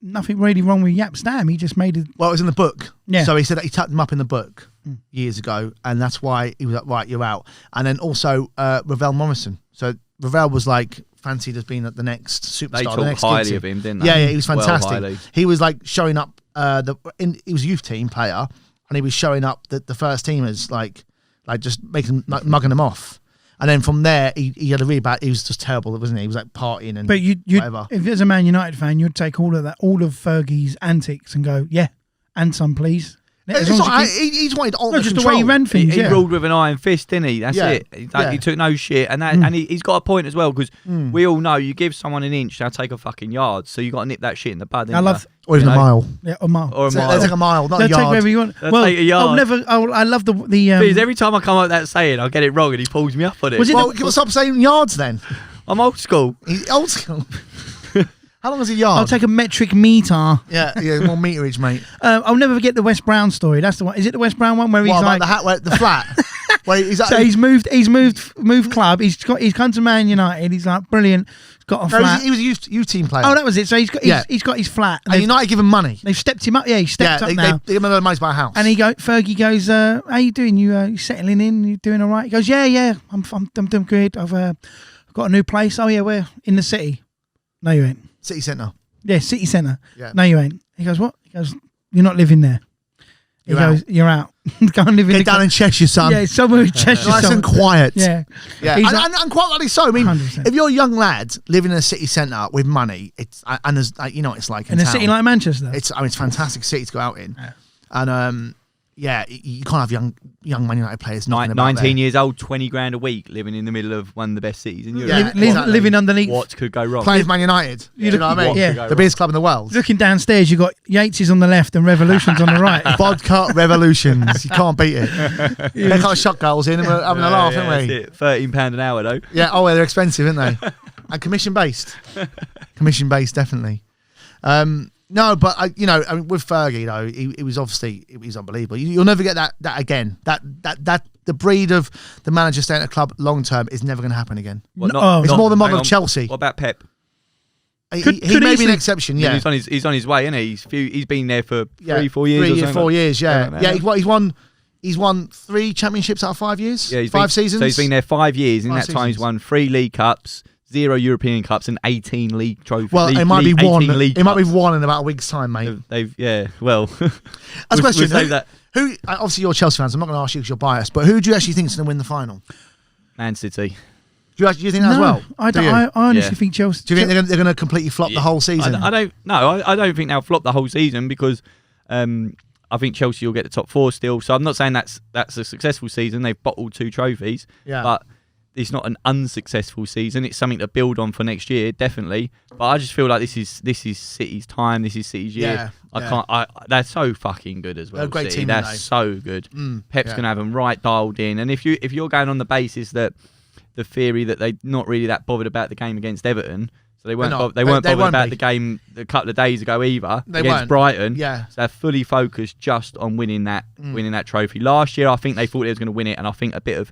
nothing really wrong with Yap Stam. He just made it. Well, it was in the book. Yeah. So he said that he tucked him up in the book years ago, and that's why he was like, right, you're out. And then also Ravel Morrison. So Ravel was like fancied as being the next superstar. They the talked next highly Giggsy. of him, didn't they? Yeah, he was Well, fantastic. highly. He was like showing up. He was a youth team player, and he was showing up the first teamers like just mugging them off. And then from there, he had a really bad. He was just terrible, wasn't he? He was like partying and But you, whatever. if as a Man United fan, you'd take all of Fergie's antics and go, yeah, and some, please. As It's long as not, you keep- he just wanted no, ultimate just control. the way he ran things. He yeah. ruled with an iron fist, didn't he? That's Yeah. it. He took no shit, and he's got a point as well because we all know you give someone an inch, they'll take a fucking yard. So you got to nip that shit in the bud. I love. Or even a mile. Yeah, a mile. or a They'll mile. take a mile, not They'll a take yard. wherever you want. They'll Well, take a yard. I love the Because every time I come up with that saying, I'll get it wrong, and he pulls me up on it. Was it Well, stop saying yards then. I'm old school. He's old school. How long is a yard? I'll take a metric meter. yeah, more meterage, mate. I'll never forget the West Brown story. That's the one. Is it the West Brown one where he's What like? about the flat? Where he's So he's moved club. He's come to Man United. He's like brilliant. He's got a flat. he was a youth team player. Oh, that was it. So he's got his flat. And United give him money. They've stepped him up. Yeah, he's stepped up now. They give him money to buy a house. And Fergie goes, how you doing? You settling in? You doing all right? He goes, yeah. I'm doing good. I've got a new place. Oh yeah, we're in the city. No, you ain't. City Centre. Yeah, city centre. Yeah. No, you ain't. He goes, what? He goes, you're not living there. He You're goes, you're out. Go and live in Get down in Cheshire, son. Yeah, somewhere in Cheshire. Nice and quiet. Yeah. Yeah, He's and quite rightly so. I mean, 100%. if you're a young lad living in a city centre with money, it's and there's what it's like In a city like Manchester. it's a fantastic city to go out in, Yeah. and you can't have young Man United players knocking about 19 there. years old, 20 grand a week, living in the middle of one of the best cities in Europe. Yeah, exactly. Living underneath. What could go wrong? Playing for Man United. You know what I mean? Yeah. Could go The wrong? biggest club in the world. Looking downstairs, you've got Yates's on the left and Revolution's on the right. Vodka Revolutions. You can't beat it. They kind of shot goals in and we're having a laugh, aren't we? That's it. £13 an hour though. Yeah, they're expensive, aren't they? And commission based. Commission based, definitely. No, but I mean, with Fergie, he was obviously unbelievable. You'll never get that again. That the breed of the manager staying at a club long term is never going to happen again. It's more the model of Chelsea. What about Pep? He may be an exception. Yeah, he's on his way, isn't he? He's been there for 4 years. 4 years. Yeah. He's won 3 championships out of 5 years. Yeah, 5 seasons. So he's been there 5 years. In that seasons. time, he's won 3 League Cups, 0 European Cups, and 18 league trophies. Well, it might be one. It might be one in about a week's time, mate. Well, that's a question. Who? Obviously, you're Chelsea fans. I'm not going to ask you because you're biased. But who do you actually think is going to win the final? Man City. Do you think that as well? I honestly think Chelsea. Do you think they're going to completely flop the whole season? I don't. No, I don't think they'll flop the whole season because I think Chelsea will get the top 4 still. So I'm not saying that's a successful season. They've bottled 2 trophies. Yeah. But it's not an unsuccessful season. It's something to build on for next year, definitely. But I just feel like this is City's time. This is City's year. They're so fucking good as well. They're a great team. They're so good. Pep's gonna have them right dialed in. And if you're going on the basis that the theory that they're not really that bothered about the game against Everton, so they weren't bothered about the game a couple of days ago either against Brighton. Yeah, so they're fully focused just on winning that trophy. Last year, I think they thought they was going to win it, and I think a bit of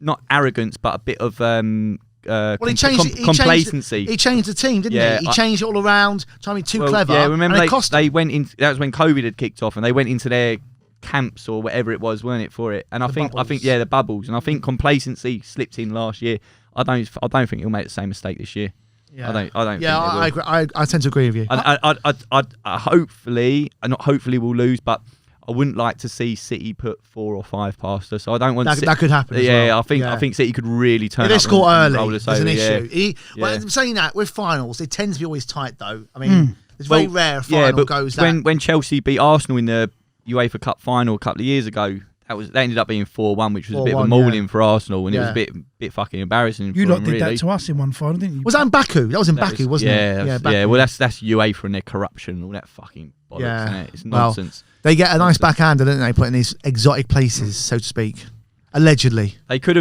not arrogance, but a bit of complacency. He changed the team, didn't he? He changed it all around, trying to be too clever. Yeah, remember they went in. That was when COVID had kicked off, and they went into their camps or whatever it was, weren't it, for it? And I think the bubbles, and I think complacency slipped in last year. I don't think he'll make the same mistake this year. Yeah. I don't. Yeah, I agree. I tend to agree with you. I hopefully, not hopefully, we'll lose, but I wouldn't like to see City put 4 or 5 past us. So I don't want that could happen. I think City could really turn. If they score early, there's an issue. I'm saying that with finals, they tend to be always tight, though. I mean, it's very rare a final goes that. When Chelsea beat Arsenal in the UEFA Cup final a couple of years ago, that ended up being 4-1, which was a bit of a mauling for Arsenal, and it was a bit fucking embarrassing. You lot did that to us in one final, didn't you? Was that in Baku? That was in Baku, wasn't it? Yeah. Well, that's UEFA and their corruption and all that fucking bollocks. Yeah. Isn't it? It's nonsense. They get a nice backhander, don't they? Put in these exotic places, so to speak. Allegedly, they could.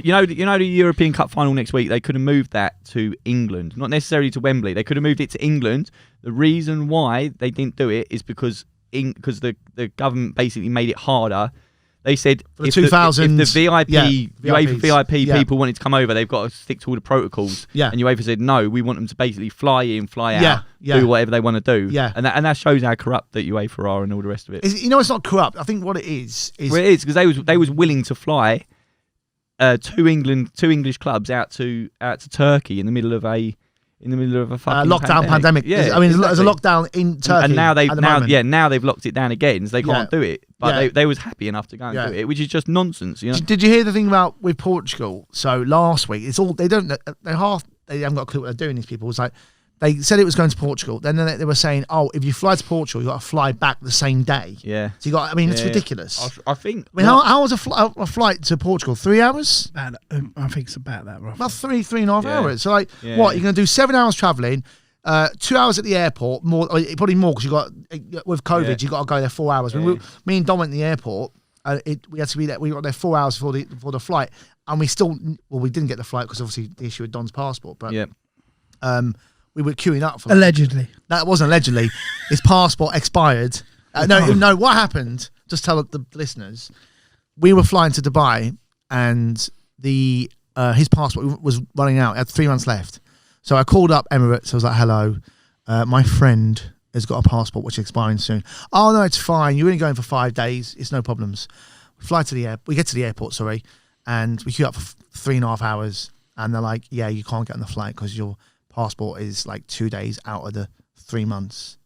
You know the European Cup final next week. They could have moved that to England, not necessarily to Wembley. They could have moved it to England. The reason why they didn't do it is because the government basically made it harder. They said for the 2000s, if the UEFA VIP people wanted to come over, they've got to stick to all the protocols. Yeah. And UEFA said, no, we want them to basically fly in, fly out, do whatever they want to do. Yeah. And that shows how corrupt that UEFA are and all the rest of it. It's not corrupt. I think what it is... Well, it is, because they was willing to fly 2 English clubs out to Turkey in the middle of a fucking lockdown pandemic. Yeah, I mean, there's a lockdown in Turkey. And now they've locked it down again, so they can't do it. But they was happy enough to go and do it, which is just nonsense. You know? Did you hear the thing about with Portugal? So last week, it's all they haven't got a clue what they're doing. These people, it's like they said it was going to Portugal. Then they were saying, oh, if you fly to Portugal, you got to fly back the same day. Yeah. So you got. I mean, it's ridiculous. I think. I mean, how was a flight to Portugal? 3 hours? I think it's about that. Roughly. About 3.5 hours. So what? You're going to do 7 hours traveling, 2 hours at the airport. Probably more because you got with COVID, you got to go there 4 hours. Yeah. Me and Dom went to the airport. We had to be there. We got there 4 hours before the flight, and we didn't get the flight because obviously the issue with Don's passport. But we were queuing up for allegedly. That wasn't allegedly. His passport expired. No. What happened? Just tell the listeners. We were flying to Dubai, and his passport was running out. It had 3 months left. So I called up Emirates. I was like, "Hello, my friend has got a passport which is expiring soon." "Oh no, it's fine. You're only going for 5 days. It's no problems." We get to the airport, and we queue up for 3.5 hours, and they're like, "Yeah, you can't get on the flight because your passport is like 2 days out of the 3 months."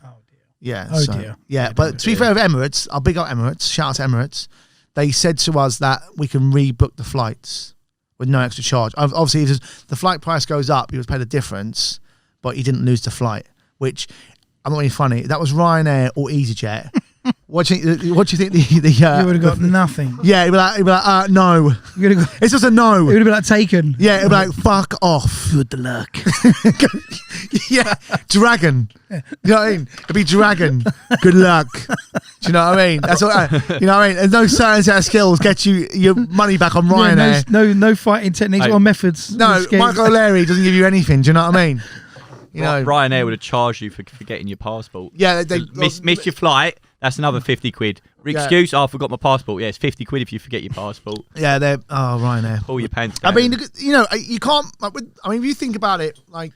Oh dear. Yeah. Dear. Yeah, but to be fair with Emirates, I'll big up Emirates. Shout out to Emirates. They said to us that we can rebook the flights with no extra charge. Obviously, if the flight price goes up, you would pay the difference, but you didn't lose the flight. Which, I'm not being funny. That was Ryanair or EasyJet. What do you think the you would have got nothing. Yeah, he'd be like, no. It's just a no. It would have been like taken. Yeah, it'd be like, fuck off. Good luck. Yeah, dragon. You know what I mean? It'd be dragon. Good luck. Do you know what I mean? That's what you know what I mean? There's no certain set of skills get you your money back on Ryanair. No fighting techniques or methods. No, Michael O'Leary doesn't give you anything. Do you know what I mean? You know, Ryanair would have charged you for forgetting your passport. Yeah, they missed your flight. That's another 50 quid. Excuse, I forgot my passport. Yeah, it's 50 quid if you forget your passport. Yeah, they're Ryanair. Pull your pants down. I mean, you know, you can't. If you think about it, like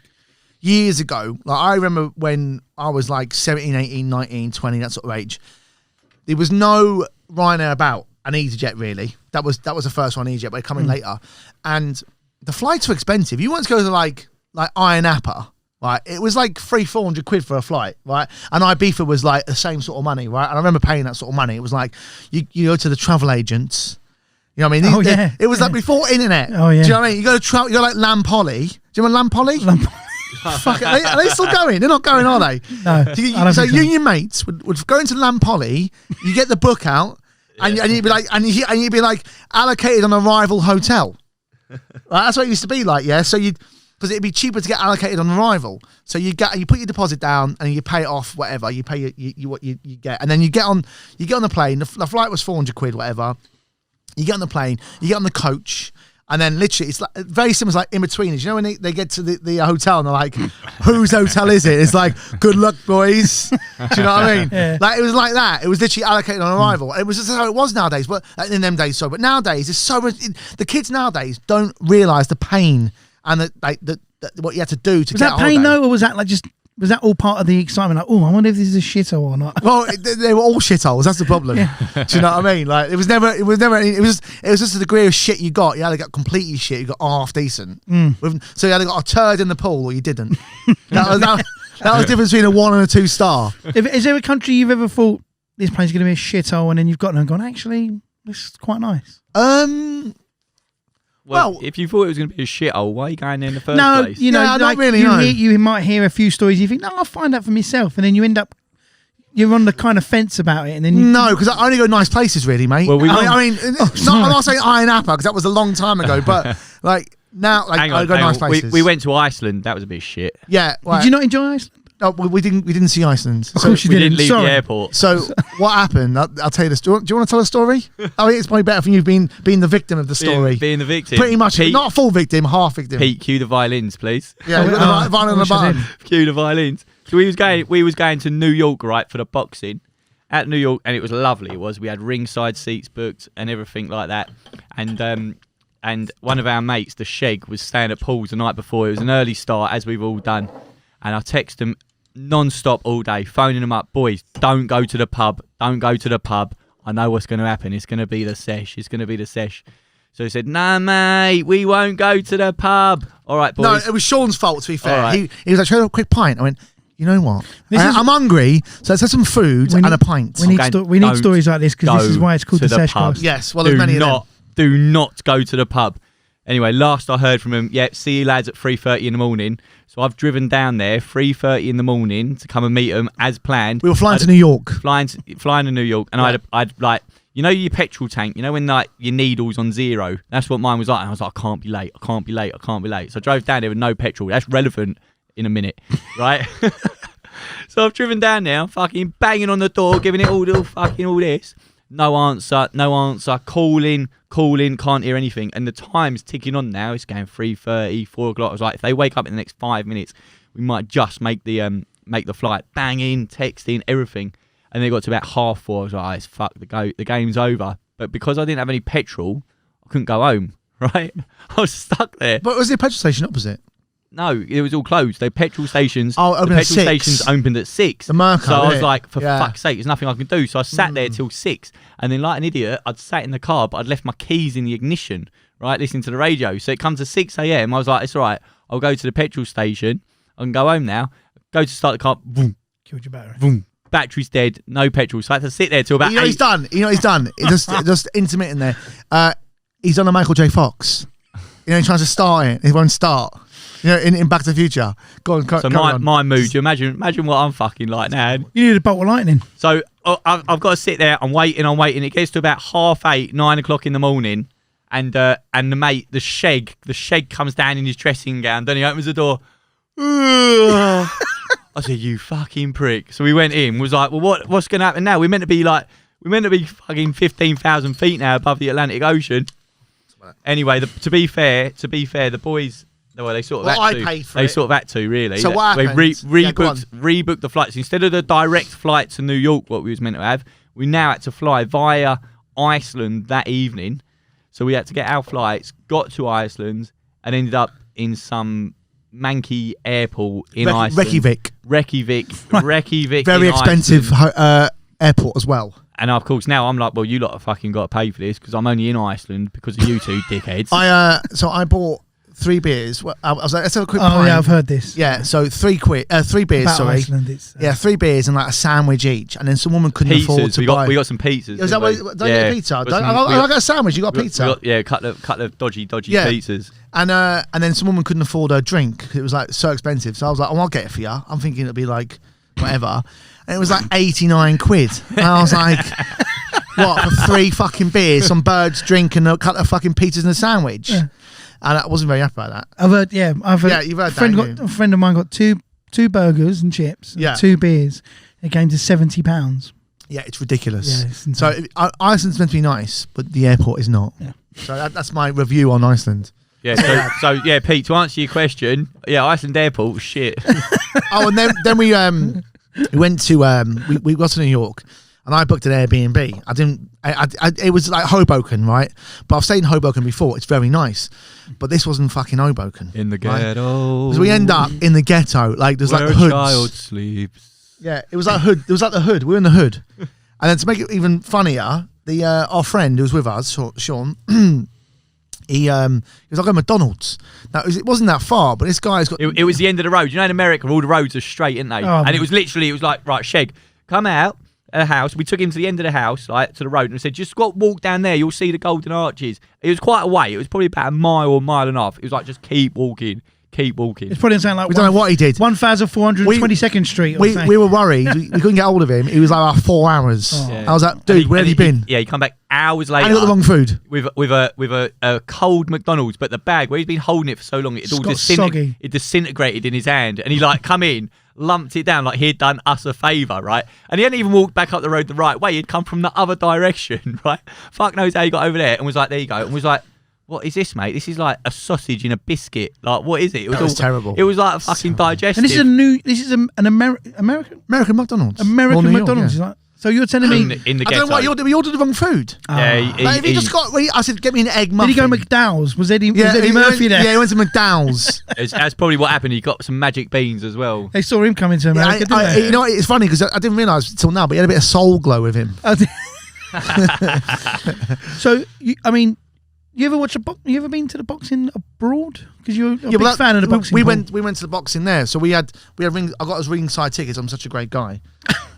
years ago, like I remember when I was like 17, 18, 19, 20, that sort of age. There was no Ryanair about an EasyJet really. That was the first one, EasyJet, but it coming later, and the flights were expensive. You want to go to like Iron Napa. Right, it was like 300-400 quid for a flight, right? And Ibiza was like the same sort of money, right? And I remember paying that sort of money. It was like you go to the travel agents, you know what I mean? It was like before internet. Oh yeah. Do you know what I mean? You go to travel, you go like Lampolly. Do you remember Lampolly? Fuck it, are they still going? They're not going, are they? No. So you and your mates would go into Lampolly. You get the book out, and you'd be like, and you'd be like allocated on a rival hotel. Right? That's what it used to be like, yeah. So because it'd be cheaper to get allocated on arrival. So you put your deposit down and you pay it off, whatever. You pay what you get. And then you get on the plane. The flight was 400 quid, whatever. You get on the plane, you get on the coach, and then literally it's like very similar to like in-betweeners. You know when they get to the hotel and they're like, whose hotel is it? It's like, good luck, boys. Do you know what I mean? Yeah. Like it was like that. It was literally allocated on arrival. It was just how it was nowadays, but in them days, so. But nowadays, it's so much, the kids nowadays don't realise the pain and what you had to do to Was get that a pain holiday. though, or was that all part of the excitement? Like, oh, I wonder if this is a shithole or not. Well, they were all shitholes. That's the problem. Do you know what I mean? Like it was just a degree of shit you got. You either got completely shit, you got half decent. So you either got a turd in the pool or you didn't. that was the difference between a 1 and a 2 star. Is there a country you've ever thought this plane's going to be a shithole, and then you've gotten and gone, actually, this is quite nice? Well, if you thought it was going to be a shithole, why are you going there in the first place? You know, Yeah, not like really, no. you might hear a few stories. You think, no, I'll find out for myself, and then you're on the kind of fence about it, and then No, because I only go nice places, really, mate. Well, I mean, I'm not saying Iron Napa because that was a long time ago, but like now, like I go nice places. We went to Iceland. That was a bit shit. Yeah. Right. Did you not enjoy Iceland? No, we didn't see Iceland. Of course you We didn't leave Sorry. the airport. So what happened? I'll tell you this. Do you want to tell a story? I think it's probably better for you being the victim of the story. Being the victim. Pretty much, Pete, not a full victim, half victim. Pete, cue the violins, please. Yeah, with the violin on the button. Cue the violins. So we was going to New York, right, for the boxing at New York, and it was lovely. It was. We had ringside seats booked and everything like that, and one of our mates, the Sheg, was staying at Paul's the night before. It was an early start, as we've all done, and I texted him non-stop all day, phoning them up, boys, don't go to the pub, I know what's going to happen, it's going to be the sesh. So he said, nah mate, we won't go to the pub. All right, boys. No, it was Sean's fault, to be fair. Right. He was like, should I have a quick pint? I went, you know what? I'm hungry, so let's have some food and a pint. We need stories like this, because this is why it's called the Seshcast. Yes, well, there's many of them. Do not go to the pub. Anyway, last I heard from him, see you lads at 3:30 in the morning. So I've driven down there 3:30 in the morning to come and meet them as planned. We were flying to New York. Flying to New York, and I'd like, you know, your petrol tank, you know, when like your needle's on 0. That's what mine was like. And I was like, I can't be late. So I drove down there with no petrol. That's relevant in a minute, right? So I've driven down there, fucking banging on the door, giving it all this. No answer, calling, can't hear anything. And the time's ticking on now. It's going 3:30, 4 o'clock. I was like, if they wake up in the next 5 minutes, we might just make the flight. Banging, texting, everything. And they got to about 3:30. I was like, it's fuck, the game's over. But because I didn't have any petrol, I couldn't go home, right? I was stuck there. But was the petrol station opposite? No, it was all closed. The petrol stations, opened at 6. Stations opened at 6. The Merco, so I was innit? like, for fuck's sake, there's nothing I can do. So I sat there till 6, and then like an idiot, I'd sat in the car, but I'd left my keys in the ignition, right, listening to the radio. So it comes to 6 a.m. I was like, it's all right. I'll go to the petrol station. I can go home now. Go to start the car. Boom. Killed your battery. Boom. Battery's dead. No petrol. So I had to sit there till about 8. You know what he's done? just intermittent there. He's on a Michael J. Fox. You know, he tries to start it. It won't start. You know, in Back to the Future. Go on, so my mood, you imagine what I'm fucking like now. You need a bolt of lightning. So I've got to sit there. I'm waiting. It gets to about 8:30, 9 o'clock in the morning, and the mate, the Sheg comes down in his dressing gown. Then he opens the door. I said, "You fucking prick!" So we went in. Was like, "Well, what's going to happen now? We're meant to be fucking 15,000 feet now above the Atlantic Ocean." Anyway, to be fair, the boys Well, they sort of Well, had I to. paid for They it. sort of had to, really. So what They happened? Yeah, go on. rebooked the flights. Instead of the direct flight to New York, what we was meant to have, we now had to fly via Iceland that evening. So we had to get our flights, got to Iceland, and ended up in some manky airport in Iceland. Reykjavik. Very in expensive Iceland. airport as well. And of course, now I'm like, well, you lot have fucking got to pay for this because I'm only in Iceland because of you two dickheads. So I bought 3 beers. Well, I was like, let's have a quick pint. Oh yeah, I've heard this. Yeah, so 3 beers, About sorry. Iceland, it's, Yeah, 3 beers and like a sandwich each. And then some woman couldn't afford Pizzas. to buy. We got some pizzas. Is that didn't what, we? don't you get a pizza? Got some- I got a sandwich, you got a pizza. a couple of dodgy Yeah. pizzas. And then some woman couldn't afford her drink. It was like so expensive. So I was like, oh, I'll get it for you. I'm thinking it'll be like whatever. And it was like 89 quid. And I was like, what, for 3 fucking beers, some bird's drink and a couple of fucking pizzas and a sandwich? Yeah. And I wasn't very happy about that. I've heard. Yeah, you've heard that. A friend of mine got two burgers and chips. Yeah. And 2 beers. It came to £70. Yeah, it's ridiculous. Yeah, it's insane. So Iceland's meant to be nice, but the airport is not. Yeah. So that's my review on Iceland. Yeah, so Pete, to answer your question, Iceland Airport, shit. Oh, and then we went to we got to New York, and I booked an Airbnb. It was like Hoboken, right? But I've stayed in Hoboken before. It's very nice, but this wasn't fucking Hoboken. In the right? ghetto. So we end up in the ghetto, like there's where like the hoods. a child sleeps. Yeah, it was like hood. It was like the hood. We were in the hood, and then to make it even funnier, our friend who was with us, Sean. He was like at McDonald's. Now it wasn't that far, but this guy's got. It was the end of the road. You know, in America, all the roads are straight, aren't they? Oh, and it was like, right, Sheg, come out of the house. We took him to the end of the house, like to the road, and we said, just walk down there. You'll see the Golden Arches. It was quite a way. It was probably about a mile or mile and a half. It was like, just keep walking. It's probably something like we don't know what he did. 1422nd Street. Or we were worried. we couldn't get hold of him. He was like 4 hours. Oh. Yeah. I was like, dude, where have you been? He come back hours later. And he got the wrong food. With a cold McDonald's, but the bag where he's been holding it for so long, it all soggy. It disintegrated in his hand, and he like come in, lumped it down like he'd done us a favour, right? And he hadn't even walked back up the road the right way. He'd come from the other direction, right? Fuck knows how he got over there, and was like, there you go, and was like, what is this, mate? This is like a sausage in a biscuit. Like, what is it? It was terrible. It was like a fucking digestive. And this is an American McDonald's. American Or New York, McDonald's. yeah. Like, so you're telling me in the I don't know what we ordered the wrong food. Yeah, Like, if he just got, I said, get me an egg did muffin. he go McDowell's? Was Eddie he Murphy went, there? Yeah, he went to McDowell's. That's probably what happened. He got some magic beans as well. They saw him coming to America, didn't they? You know, it's funny because I didn't realise until now, but he had a bit of soul glow with him. So, you ever watch you ever been to the boxing abroad? Because you're a big fan of the boxing. We went to the boxing there, so we had ring. I got his ringside tickets. I'm such a great guy.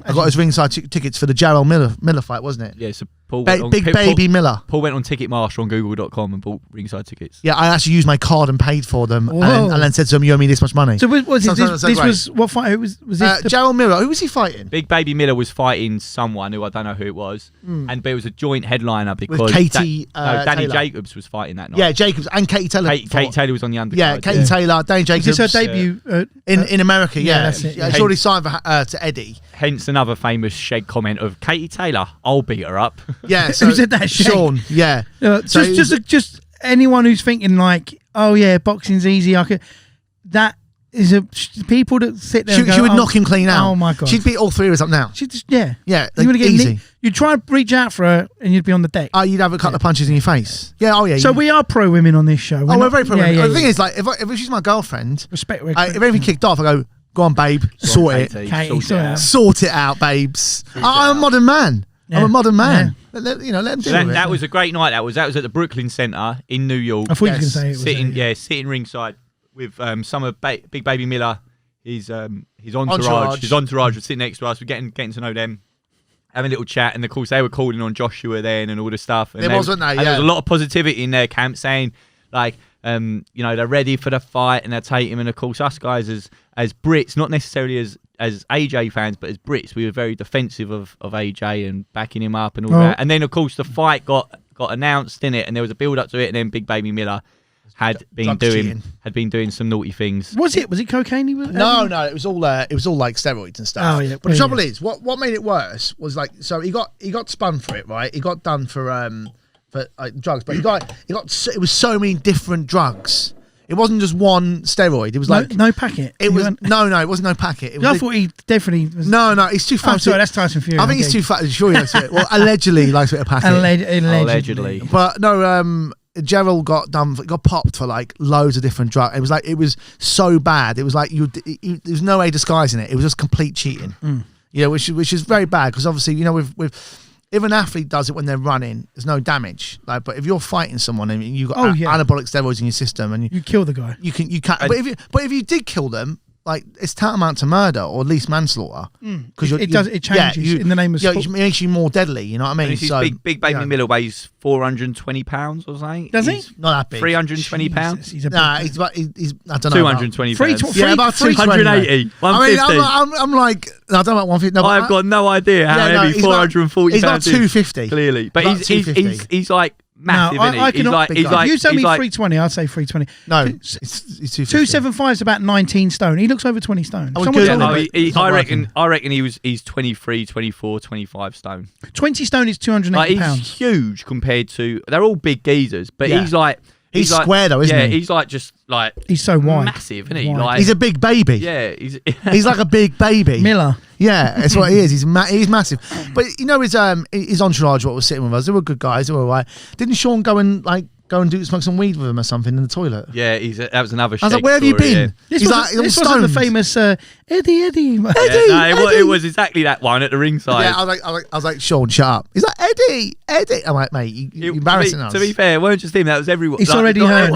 I got his ringside tickets for the Jarrell Miller fight, wasn't it? Yeah, so Paul Miller. Paul went on Ticketmaster on Google.com and bought ringside tickets. Yeah, I actually used my card and paid for them, and Whoa. then said to him, "You owe me this much money." So what was So this? so This great. was what fight? Was this? Jarrell Miller. Who was he fighting? Big Baby Miller was fighting someone who I don't know who it was, but it was a joint headliner because With Katie Danny Taylor. Jacobs was fighting that night. Yeah, Jacobs and Katie Taylor. Katie Taylor was on the undercard. Yeah, Katie Taylor, Danny was Jacobs. this her debut? In America, yeah. that's it, yeah. She's already signed to Eddie. Hence another famous Sheg comment of Katie Taylor, I'll beat her up. Yeah, so Who said that? Sheg? Sean, yeah. So Just anyone who's thinking like, oh yeah, boxing's easy. That is people that sit there. She would knock him clean out. Oh my god, she'd beat all 3 of us up now. She'd just yeah. Yeah, You want to get easy. you'd try and reach out for her, and you'd be on the deck. Oh, you'd have a couple of punches in your face. Yeah, oh yeah. So we are pro women on this show. We're very pro. Yeah, The thing is, like, if she's my girlfriend, respect. if everything kicked off, I go, go on, babe, sort it. Katie, sort it out. Sort it out, babes. I'm a modern man. Yeah. I'm a modern man. Let him do it. That was a great night. That was at the Brooklyn Centre in New York. I thought you were going to say it was sitting ringside with some of Big Baby Miller, his entourage. Entourage. His entourage was sitting next to us. We're getting to know them, having a little chat, and of course they were calling on Joshua then and all the stuff. And wasn't they? And there was a lot of positivity in their camp, saying like, they're ready for the fight and they'll take him. And of course, us guys as Brits, not necessarily as AJ fans, but as Brits, we were very defensive of AJ and backing him up and all that. And then, of course, the fight got announced in it, and there was a build up to it. And then Big Baby Miller had been doing some naughty things. Was it cocaine? He was No, it was all like steroids and stuff. Oh yeah. But the trouble is, what made it worse was like, so he got spun for it, right? He got done for drugs, but it was so many different drugs. It wasn't just one steroid. It was like no packet. It was no, it wasn't no packet. It was I thought he definitely was. No, he's too fat. Oh, sorry, that's Tyson Fury. I think he's too fat. Sure, he likes it. Well, allegedly likes it a packet. Allegedly. But no, Gerald got popped for like loads of different drugs. It was so bad. It was like there was no way disguising it. It was just complete cheating. You know, which is very bad because obviously, you know, with if an athlete does it when they're running, there's no damage. Like, but if you're fighting someone and you've got anabolic steroids in your system and you kill the guy, you can. But if you did kill them, like it's tantamount to murder or at least manslaughter because it changes in the name of sport. It makes you more deadly. You know what I mean? So big baby Miller weighs 420 pounds or something. Does he? Not that big. 320 pounds. He's I don't know. 220 pounds. Yeah, about 280. 150. I mean, I'm like, no, I don't know about 150. No, I've got no idea how heavy 440 he's pounds not 250. Clearly, but he's like massive, isn't he? He's like, you tell me 320, I'd say 320. No, it's 250. 275 is about 19 stone. He looks over 20 stone. I reckon he's 23, 24, 25 stone. 20 stone is 280 pounds. He's huge compared to. They're all big geezers, but he's like. He's square though, isn't he? Yeah, he's like just like he's so wide, massive, isn't he? Like, he's a big baby. Yeah, he's like a big baby. Miller. Yeah, that's what he is. He's massive. But you know his entourage, what was sitting with us, they were good guys. They were all right. Didn't Sean go and smoke some weed with him or something in the toilet? Yeah, that was another. I was like, where have you been? Yeah. This wasn't the famous Eddie. It was exactly that one at the ringside. Yeah, I was like, Sean, shut up. He's like, Eddie. I'm like, mate, you're embarrassing us. To be fair, it weren't just him. That was everyone. It's already heard.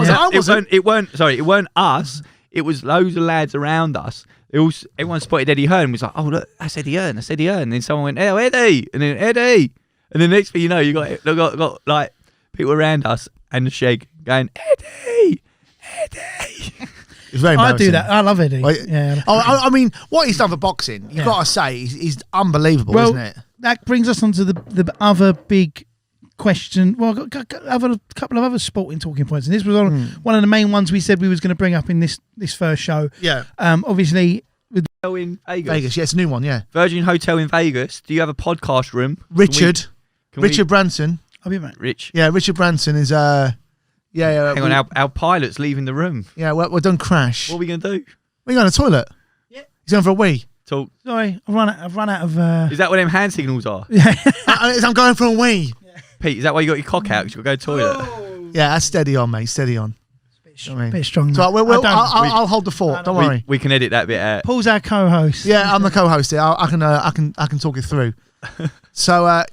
It weren't us. It was loads of lads around us. Everyone spotted Eddie Hearn and was like, oh, look, that's Eddie Hearn. And then someone went, oh, Eddie. And then Eddie. And the next thing you know, you got like people around us and the Sheg going, Eddie. It's very I do that. I love Eddie. Yeah. I mean, what he's done for boxing, you've got to say, he's unbelievable, isn't it? That brings us on to the other big question. Well, a couple of other sporting talking points, and this was one of the main ones we said we was going to bring up in this first show. Yeah. Obviously, with in Vegas, yeah, it's a new one. Yeah. Virgin Hotel in Vegas. Do you have a podcast room? Richard Branson. I'll be mate. Rich. Yeah, Richard Branson is Hang on, our pilot's leaving the room. Yeah, we're done crash. What are we going to do? We're going to the toilet. Yeah. He's going for a wee. Talk. Sorry, I've run out of. Is that what them hand signals are? Yeah. I'm going for a wee. Yeah. Pete, is that why you got your cock out? 'Cause you got to go to the toilet. Oh. Yeah, that's steady on, mate. Steady on. Bit strong. So I'll hold the fort. Don't worry. We can edit that bit out. Paul's our co-host. Yeah, I'm the co-host here. I can talk it through. So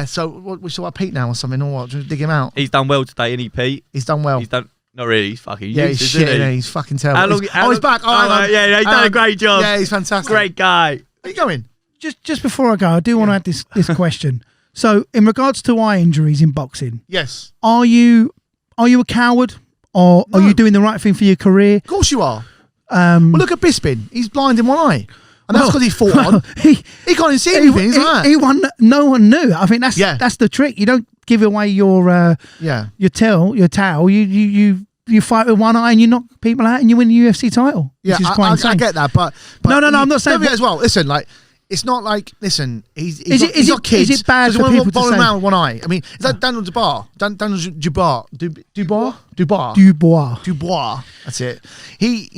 So we saw Pete now or something or what? Just dig him out. He's done well today, isn't he, Pete? He's done well. He's done. Not really. He's fucking. Yeah, he's shit. Isn't he? He's fucking terrible. He's back. Yeah, he's done a great job. Yeah, he's fantastic. Great guy. Where you going? Just before I go, I do want to add this question. So, in regards to eye injuries in boxing, yes, are you a coward, or are you doing the right thing for your career? Of course you are. Well, look at Bisping. He's blind in one eye, and that's because he fought on. He can't even see anything. He won. No one knew. I think that's the trick. You don't give away your towel. You fight with one eye and you knock people out and you win the UFC title. Yeah, which is quite insane. I get that, but no, I'm not saying that as well. Listen, like. It's not like, listen, he's got Is kids. it bad for people to say? Around with one eye. I mean, is that Daniel Dubois? Dubois. That's it. He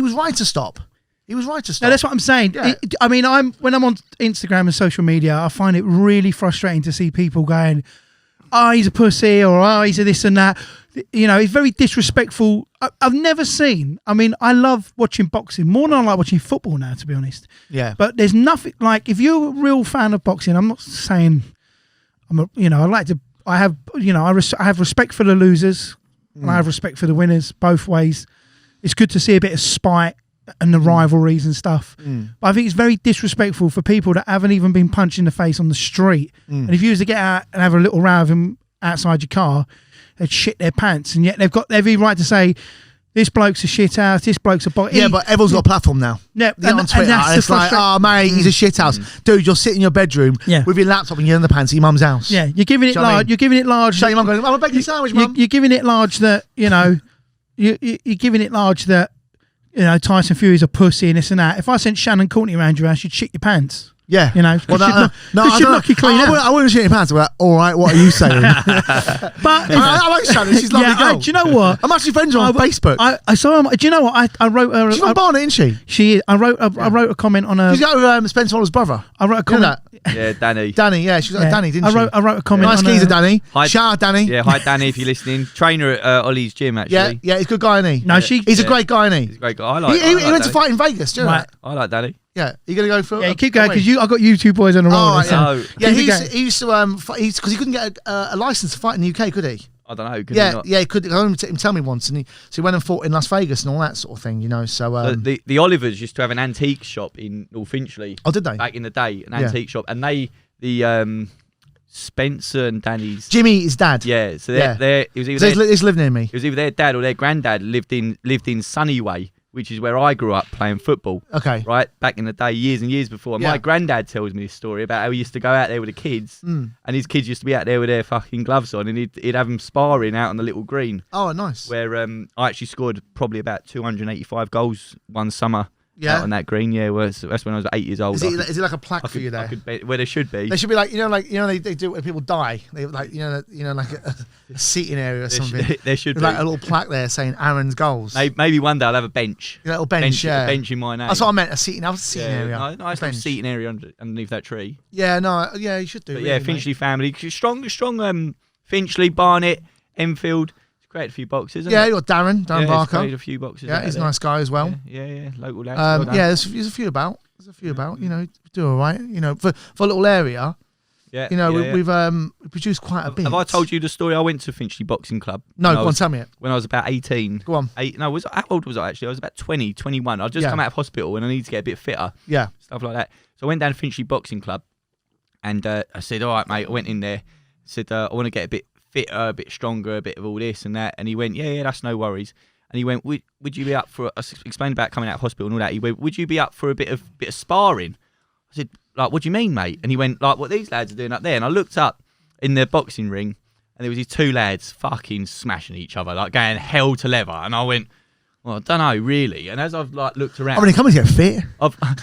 was right to stop. He was right to stop. No, that's what I'm saying. Yeah. When I'm on Instagram and social media, I find it really frustrating to see people going, oh, he's a pussy, or oh, he's a this and that. He's very disrespectful. I've never seen. I mean, I love watching boxing more than I like watching football now, to be honest. Yeah. But there's nothing like, if you're a real fan of boxing, I'm not saying I have respect for the losers and I have respect for the winners both ways. It's good to see a bit of spite and the rivalries and stuff. But I think it's very disrespectful for people that haven't even been punched in the face on the street. And if you was to get out and have a little row with him outside your car, they'd shit their pants, and yet they've got every right to say, this bloke's a shit house, this bloke's a bot. Yeah, but everyone's got a platform now. Yeah, on Twitter, and it's like, oh, mate, he's a shit house. Dude, you're sitting in your bedroom with your laptop and you're in the pants at your mum's house. Yeah, you're giving it large. You're giving it large. So your mum going, I'm a bacon sandwich, mum. You're giving it large that, you're giving it large that, Tyson Fury's a pussy and this and that. If I sent Shannon Courtney around your house, you'd shit your pants. Yeah. You know, Well, this should knock you clean out. I wouldn't shit your pants. Like, all right, what are you saying? But I like Shannon. She's a lovely girl. do you know what? I'm actually friends with her on Facebook. I saw. Do you know what? I wrote her. She's from Barnet, isn't she? She is. I wrote a comment on her. She's got Spencer Waller's brother. I wrote a comment. Yeah, Danny. Danny, yeah, she's got Danny, didn't she? I wrote a comment. Nice on geezer, her. Danny. Hi, Shout out, Danny. Yeah, hi Danny, if you're listening. Trainer at Ollie's gym, actually. Yeah, he's a good guy, isn't he? No, He's a great guy, isn't he? He's a great guy. I like. He I like went to Danny. fight in Vegas, do you know Right. that? I like Danny. Yeah, you gonna go for? Yeah, keep going because I got you two boys on the roll. Oh, with this, yeah. so No. Yeah, keep he it going. used to because he couldn't get a license to fight in the UK, could he? I don't know. Yeah, he could. I remember him tell me once, and he went and fought in Las Vegas and all that sort of thing, you know. So the Olivers used to have an antique shop in North Finchley. oh, did they? Back in the day, an antique shop, and the Spencer and Danny's Jimmy, his dad. Yeah, so Yeah. it was either He's living near me. it was either their dad or their granddad lived in Sunnyway, which is where I grew up playing football. Okay. Right, back in the day, years and years before. And Yeah. my granddad tells me this story about how he used to go out there with the kids, and his kids used to be out there with their fucking gloves on, and he'd have them sparring out on the little green, Oh, nice. where I actually scored probably about 285 goals one summer Yeah. out on that green. Yeah, that's when I was 8 years old. Is it like a plaque for you there? I could bet where there should be. They should be like they do it when people die. They like like a seating area or something. There should There's be like a little plaque there saying Aaron's goals. Maybe one day I'll have a bench. A little bench, yeah. A bench in my name. That's what I meant. A seating area. Nice little bench. seating area underneath that tree. Yeah, no, yeah, you should do. But really, yeah, mate. Finchley family, strong. Finchley, Barnet, Enfield. It's created a few boxes. Yeah, hasn't you got Darren it? Yeah, it's Barker. created a few boxes. Yeah, out he's a there. nice guy as well. Yeah, local lads. Well done. Yeah, there's a few about. You know, do all right. You know, for a little area. Yeah, You know, yeah. we've produced quite a bit. Have I told you the story? I went to Finchley Boxing Club. No, when I go on, was- tell me it. When I was about 18. Go on. How old was I actually? I was about 20, 21. I'd just come out of hospital and I needed to get a bit fitter. Yeah. Stuff like that. So I went down to Finchley Boxing Club and I said, all right, mate. I went in there, said, I want to get a bit fitter, a bit stronger, a bit of all this and that. And he went, yeah, that's no worries. And he went, would you be up for, I explained about coming out of hospital and all that. He went, would you be up for a bit of sparring? I said, like, what do you mean, mate? And he went, like, what these lads are doing up there. And I looked up in the boxing ring and there was these two lads fucking smashing each other, like going hell to leather. And I went, well, I don't know, really. And as I've like looked around, I'm going to come and get fit.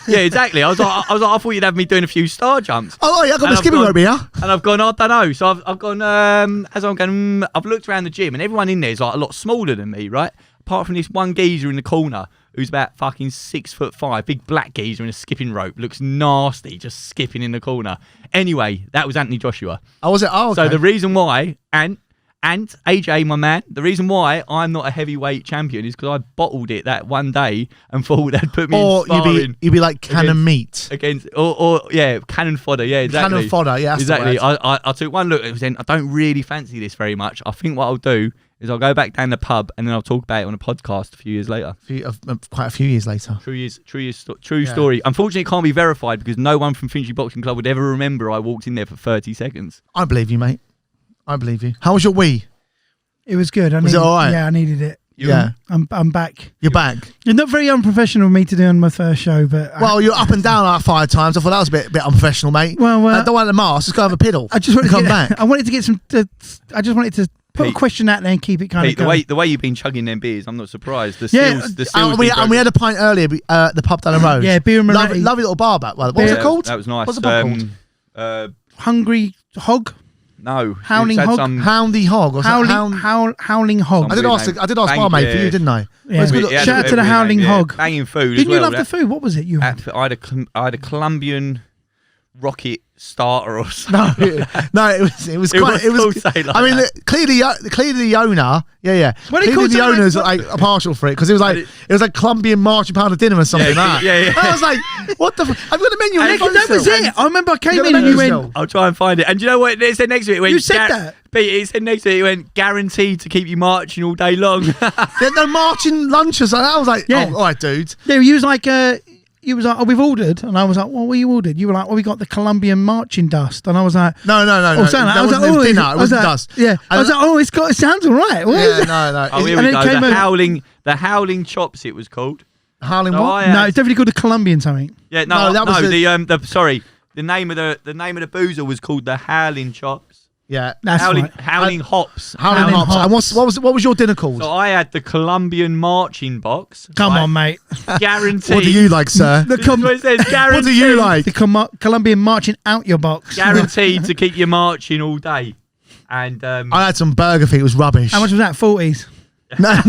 yeah, exactly. I was like, I thought you'd have me doing a few star jumps. Oh, yeah, I got my skipping rope here. And I've gone, I don't know. So I've gone, as I'm going, I've looked around the gym and everyone in there is like a lot smaller than me, right? Apart from this one geezer in the corner who's about fucking 6'5", big black geezer in a skipping rope, looks nasty, just skipping in the corner. Anyway, that was Anthony Joshua. Oh, was it? Oh, okay. So the reason why, and AJ, my man, the reason why I'm not a heavyweight champion is because I bottled it that one day and thought they'd put me in sparring. You'd be like cannon meat. Against, or yeah, cannon fodder, yeah, exactly. Cannon fodder, yeah, that's exactly. the word. I took one look and then I don't really fancy this very much. I think what I'll do is I'll go back down the pub and then I'll talk about it on a podcast a few years later. Quite a few years later. True story. Unfortunately, it can't be verified because no one from Finchley Boxing Club would ever remember I walked in there for 30 seconds. I believe you, mate. I believe you. How was your wee? It was good. Was it all right? Yeah, I needed it. Yeah. I'm back. You're back. It's not very unprofessional of me to do on my first show, but Well, you're up and down like 5 times. I thought that was a bit unprofessional, mate. Well, don't want the mask. Just go have a piddle. I just wanted come to back. I wanted to get some. I just wanted to put Pete, a question out there and keep it kind Pete, of going. the way you've been chugging them beers, I'm not surprised. The Yeah, seals And we had a pint earlier at the pub down the road. Yeah, beer and Moretti. Lovely little bar back. What was it called? That was nice. What's the pub called? Hungry Hog, No. Howling it's had Hog? some- Houndy Hog. Or something. Howling Hog. I did ask barmaid for you, didn't I? Yeah. It's good. It had Shout out a to the bit of Howling everything, Hog. Banging food Didn't as well. you love the food? What was it you had? I had a Colombian rocket starter or something. No, it was quite. It was. called something like I mean, that. clearly the owner. Yeah. What he Clearly called the something owners like- like partial for it because it was like Colombian marzipan dinner or something. Yeah, like that. yeah. I was like, what the? I've got the menu. And in front That was still. it. I remember I came You got in the and you menu went. still? I'll try and find it. And do you know what it said next to it? It went, You said that. Pete, it said next to it, it went, guaranteed to keep you marching all day long. There's no marching lunches. I was like, Yeah. oh, all right, dude. Yeah, you was like, oh, we've ordered, and I was like, well, what you ordered? You were like, well, we got the Colombian marching dust, and I was like, No. oh, something like, That I was wasn't like, oh, dinner. It I was wasn't like, dust. Yeah, I was like, oh, it sounds all right. What is Yeah, it? no. Oh, here And we then go. it came over- The howling chops, it was called. Howling No, what? I No, it's definitely called the Colombian something. Yeah, No, that was the name of the boozer was called the Howling Chops. Yeah. That's right. Howling Hops. Howling Hops. And what was your dinner called? So I had the Colombian marching box. Come right? on, mate. Guaranteed. What do you like, sir? This is what it says, guaranteed. What do you like? The Colombian marching out your box. Guaranteed to keep you marching all day. And I had some burger feet. It was rubbish. How much was that? 40s. No,